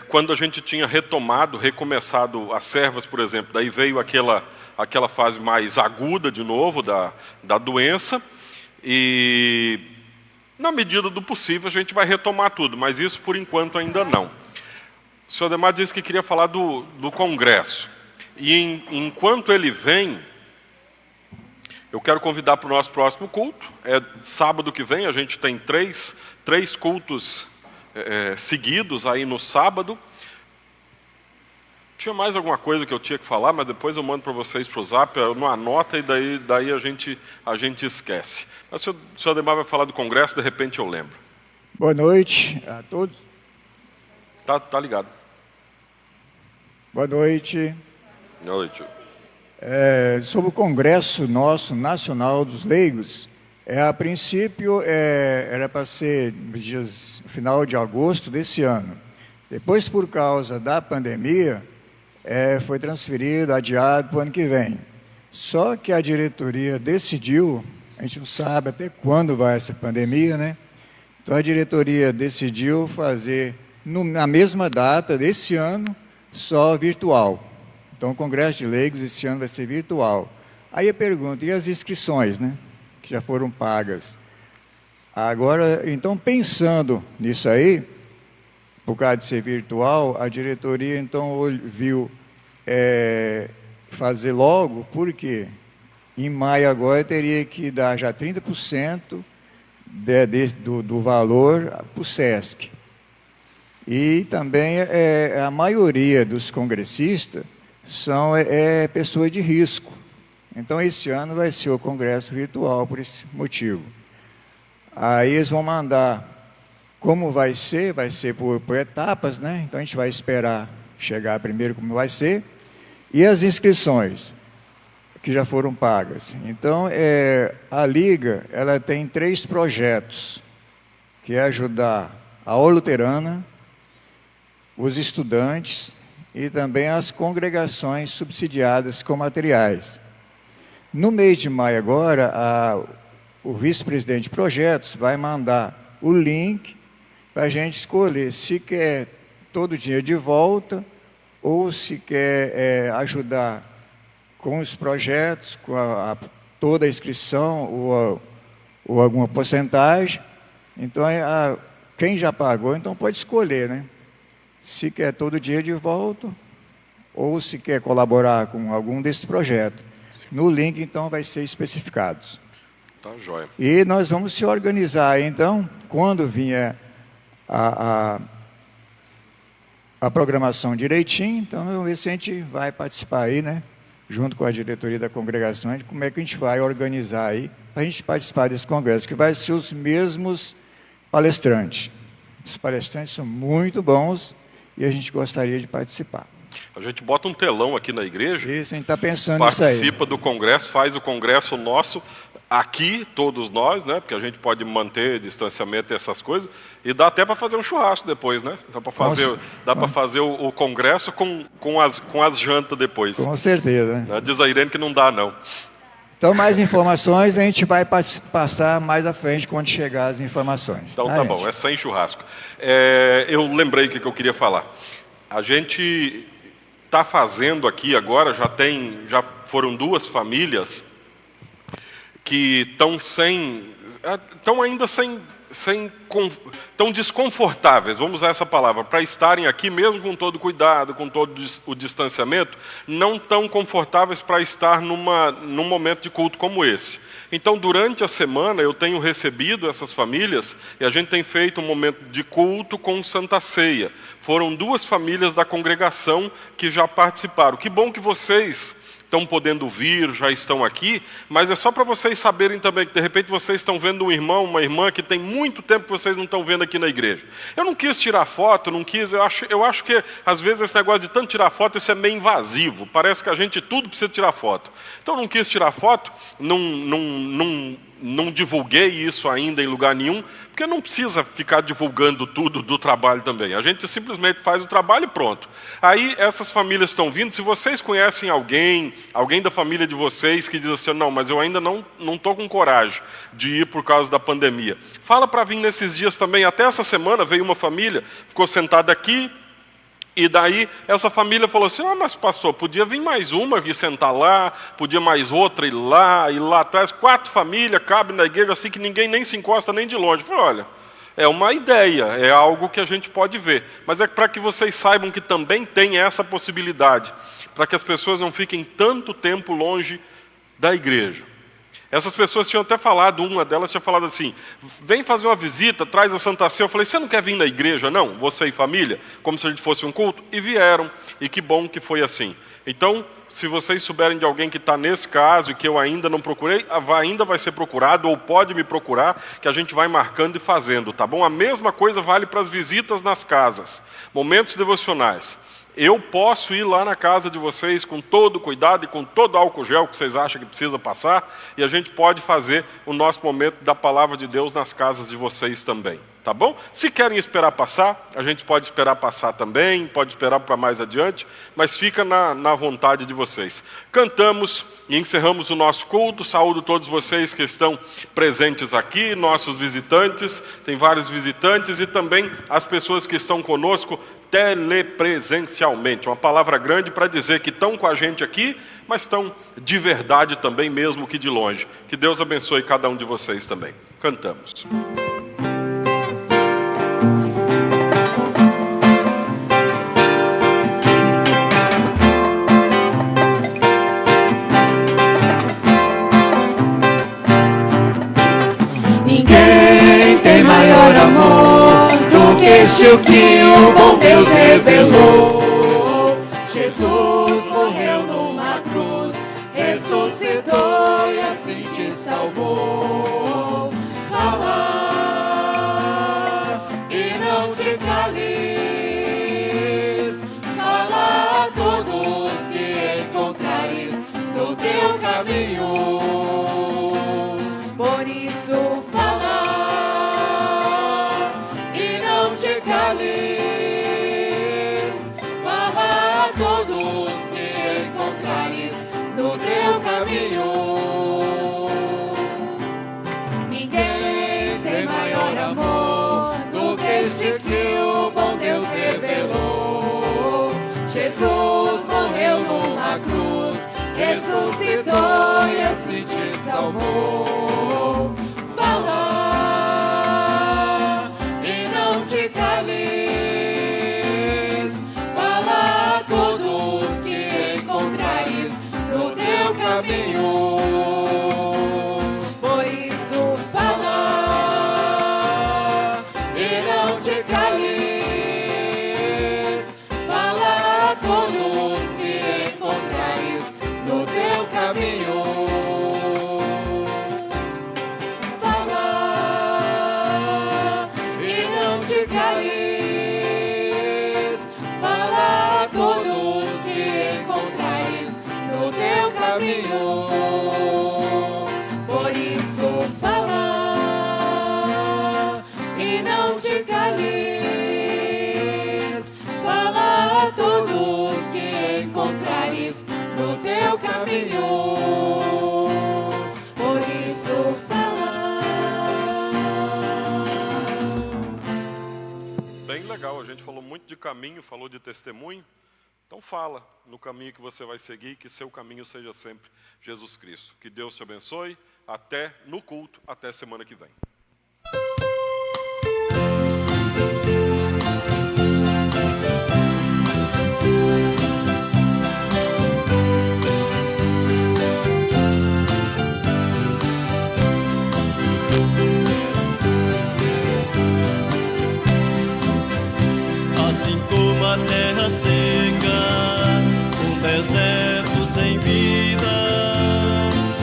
Quando a gente tinha recomeçado as servas, por exemplo, daí veio aquela fase mais aguda de novo da doença, e na medida do possível a gente vai retomar tudo, mas isso por enquanto ainda não. O senhor Ademar disse que queria falar do congresso. E enquanto ele vem, eu quero convidar para o nosso próximo culto. É sábado que vem, a gente tem três cultos seguidos aí no sábado. Tinha mais alguma coisa que eu tinha que falar, mas depois eu mando para vocês para o Zap, não anota e daí a gente esquece. Mas o senhor Ademar vai falar do congresso, de repente eu lembro. Boa noite a todos. Tá ligado. Boa noite. Boa noite. Sobre o Congresso nosso, Nacional dos Leigos, a princípio era para ser no final de agosto desse ano. Depois, por causa da pandemia, foi transferido, adiado para o ano que vem. Só que a diretoria decidiu, a gente não sabe até quando vai essa pandemia, né? Então a diretoria decidiu fazer na mesma data desse ano, só virtual. Então o Congresso de Leigos esse ano vai ser virtual. Aí a pergunta, e as inscrições, né? Que já foram pagas. Agora, então pensando nisso aí, por causa de ser virtual, a diretoria então viu fazer logo, porque em maio agora teria que dar já 30% do valor para o SESC. E também a maioria dos congressistas são pessoas de risco. Então esse ano vai ser o congresso virtual por esse motivo. Aí eles vão mandar. Como vai ser por etapas, né? Então a gente vai esperar chegar primeiro como vai ser. E as inscrições, que já foram pagas. Então, a Liga ela tem 3 projetos, que é ajudar a aula luterana, os estudantes e também as congregações subsidiadas com materiais. No mês de maio agora, o vice-presidente de projetos vai mandar o link para a gente escolher se quer todo dia de volta ou se quer ajudar com os projetos, com toda a inscrição ou alguma porcentagem. Então, quem já pagou, então pode escolher, né? Se quer todo dia de volta ou se quer colaborar com algum desses projetos. No link, então, vai ser especificados. Tá, joia. E nós vamos se organizar, então, quando vier a programação direitinho, então vamos ver se a gente vai participar aí, né? Junto com a diretoria da congregação, como é que a gente vai organizar aí, para a gente participar desse congresso, que vai ser os mesmos palestrantes. Os palestrantes são muito bons e a gente gostaria de participar. A gente bota um telão aqui na igreja. Isso, a gente está pensando nisso aí. Participa do congresso, faz o congresso nosso, aqui, todos nós, né? Porque a gente pode manter distanciamento e essas coisas, e dá até para fazer um churrasco depois, né? Dá para fazer o congresso com as jantas depois. Com certeza. Né? Diz a Irene que não dá, não. Então, mais informações a gente vai passar mais à frente quando chegar as informações. Então tá bom, é sem churrasco. Eu lembrei o que eu queria falar. A gente está fazendo aqui agora, já foram 2 famílias que estão ainda tão desconfortáveis, vamos usar essa palavra, para estarem aqui mesmo com todo o cuidado, com todo o distanciamento, não tão confortáveis para estar num momento de culto como esse. Então, durante a semana, eu tenho recebido essas famílias e a gente tem feito um momento de culto com Santa Ceia. Foram 2 famílias da congregação que já participaram. Que bom que vocês estão podendo vir, já estão aqui, mas é só para vocês saberem também que de repente vocês estão vendo um irmão, uma irmã que tem muito tempo que vocês não estão vendo aqui na igreja. Eu não quis tirar foto, eu acho que às vezes esse negócio de tanto tirar foto, isso é meio invasivo, parece que a gente tudo precisa tirar foto. Então eu não quis tirar foto, não divulguei isso ainda em lugar nenhum, porque não precisa ficar divulgando tudo do trabalho também. A gente simplesmente faz o trabalho e pronto. Aí essas famílias estão vindo, se vocês conhecem alguém da família de vocês que diz assim, não, mas eu ainda não estou com coragem de ir por causa da pandemia. Fala para vir nesses dias também. Até essa semana veio uma família, ficou sentada aqui, e daí essa família falou assim, mas pastor, podia vir mais uma e sentar lá, podia mais outra ir lá atrás, 4 famílias, cabe na igreja assim que ninguém nem se encosta nem de longe. Eu falei, olha, É uma ideia, é algo que a gente pode ver. Mas é para que vocês saibam que também tem essa possibilidade, para que as pessoas não fiquem tanto tempo longe da igreja. Essas pessoas tinham até falado, uma delas tinha falado assim, vem fazer uma visita, traz a Santa Ceia. Eu falei, você não quer vir na igreja não? Você e família? Como se a gente fosse um culto? E vieram, e que bom que foi assim. Então, se vocês souberem de alguém que está nesse caso e que eu ainda não procurei, ainda vai ser procurado, ou pode me procurar, que a gente vai marcando e fazendo, tá bom? A mesma coisa vale para as visitas nas casas, momentos devocionais. Eu posso ir lá na casa de vocês com todo cuidado e com todo álcool gel que vocês acham que precisa passar, e a gente pode fazer o nosso momento da palavra de Deus nas casas de vocês também, tá bom? Se querem esperar passar, a gente pode esperar passar também, pode esperar para mais adiante, mas fica na vontade de vocês. Cantamos e encerramos o nosso culto. Saúdo todos vocês que estão presentes aqui, nossos visitantes, tem vários visitantes, e também as pessoas que estão conosco telepresencialmente, uma palavra grande para dizer que estão com a gente aqui, mas estão de verdade também, mesmo que de longe. Que Deus abençoe cada um de vocês também. Cantamos. Ninguém tem maior amor do que este o que o bom Deus revelou. Jesus morreu numa cruz, ressuscitou e assim te salvou. Fala e não te cales, fala a todos que encontrares no teu caminho. Por isso fala e não te cales, fala a todos que encontrares no teu caminho. Ninguém tem maior amor do que este que o bom Deus revelou. Jesus morreu numa cruz, ressuscitou e assim te salvou. Fala e não te cales, fala a todos que encontrares no teu caminho. Por isso fala e não te cales, fala a todos que encontrares no teu caminho. Fala e não te cales, fala a todos que encontrares no teu caminho. Por isso fala e não te cales, fala a todos que encontrares no teu caminho. Por isso fala. Bem legal, a gente falou muito de caminho, falou de testemunho. Então fala no caminho que você vai seguir, que seu caminho seja sempre Jesus Cristo. Que Deus te abençoe, até no culto, até semana que vem. Assim como a terra seca, um deserto sem vida,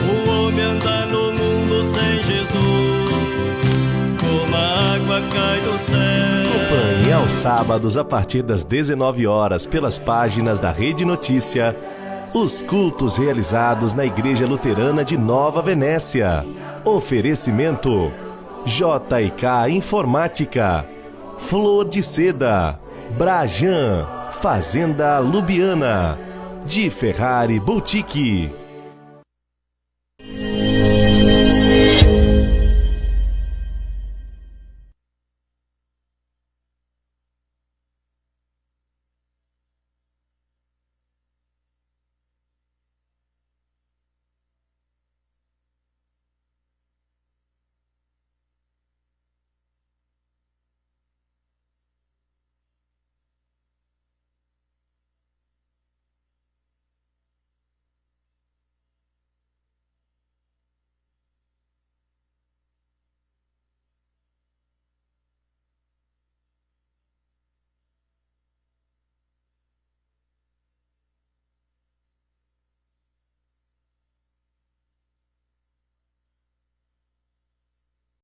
o homem anda no mundo sem Jesus, como a água cai do céu. Acompanhe aos sábados a partir das 19 horas pelas páginas da Rede Notícia os cultos realizados na Igreja Luterana de Nova Venécia. Oferecimento JK Informática, Flor de Seda, Brajan, Fazenda Lubiana, de Ferrari Boutique.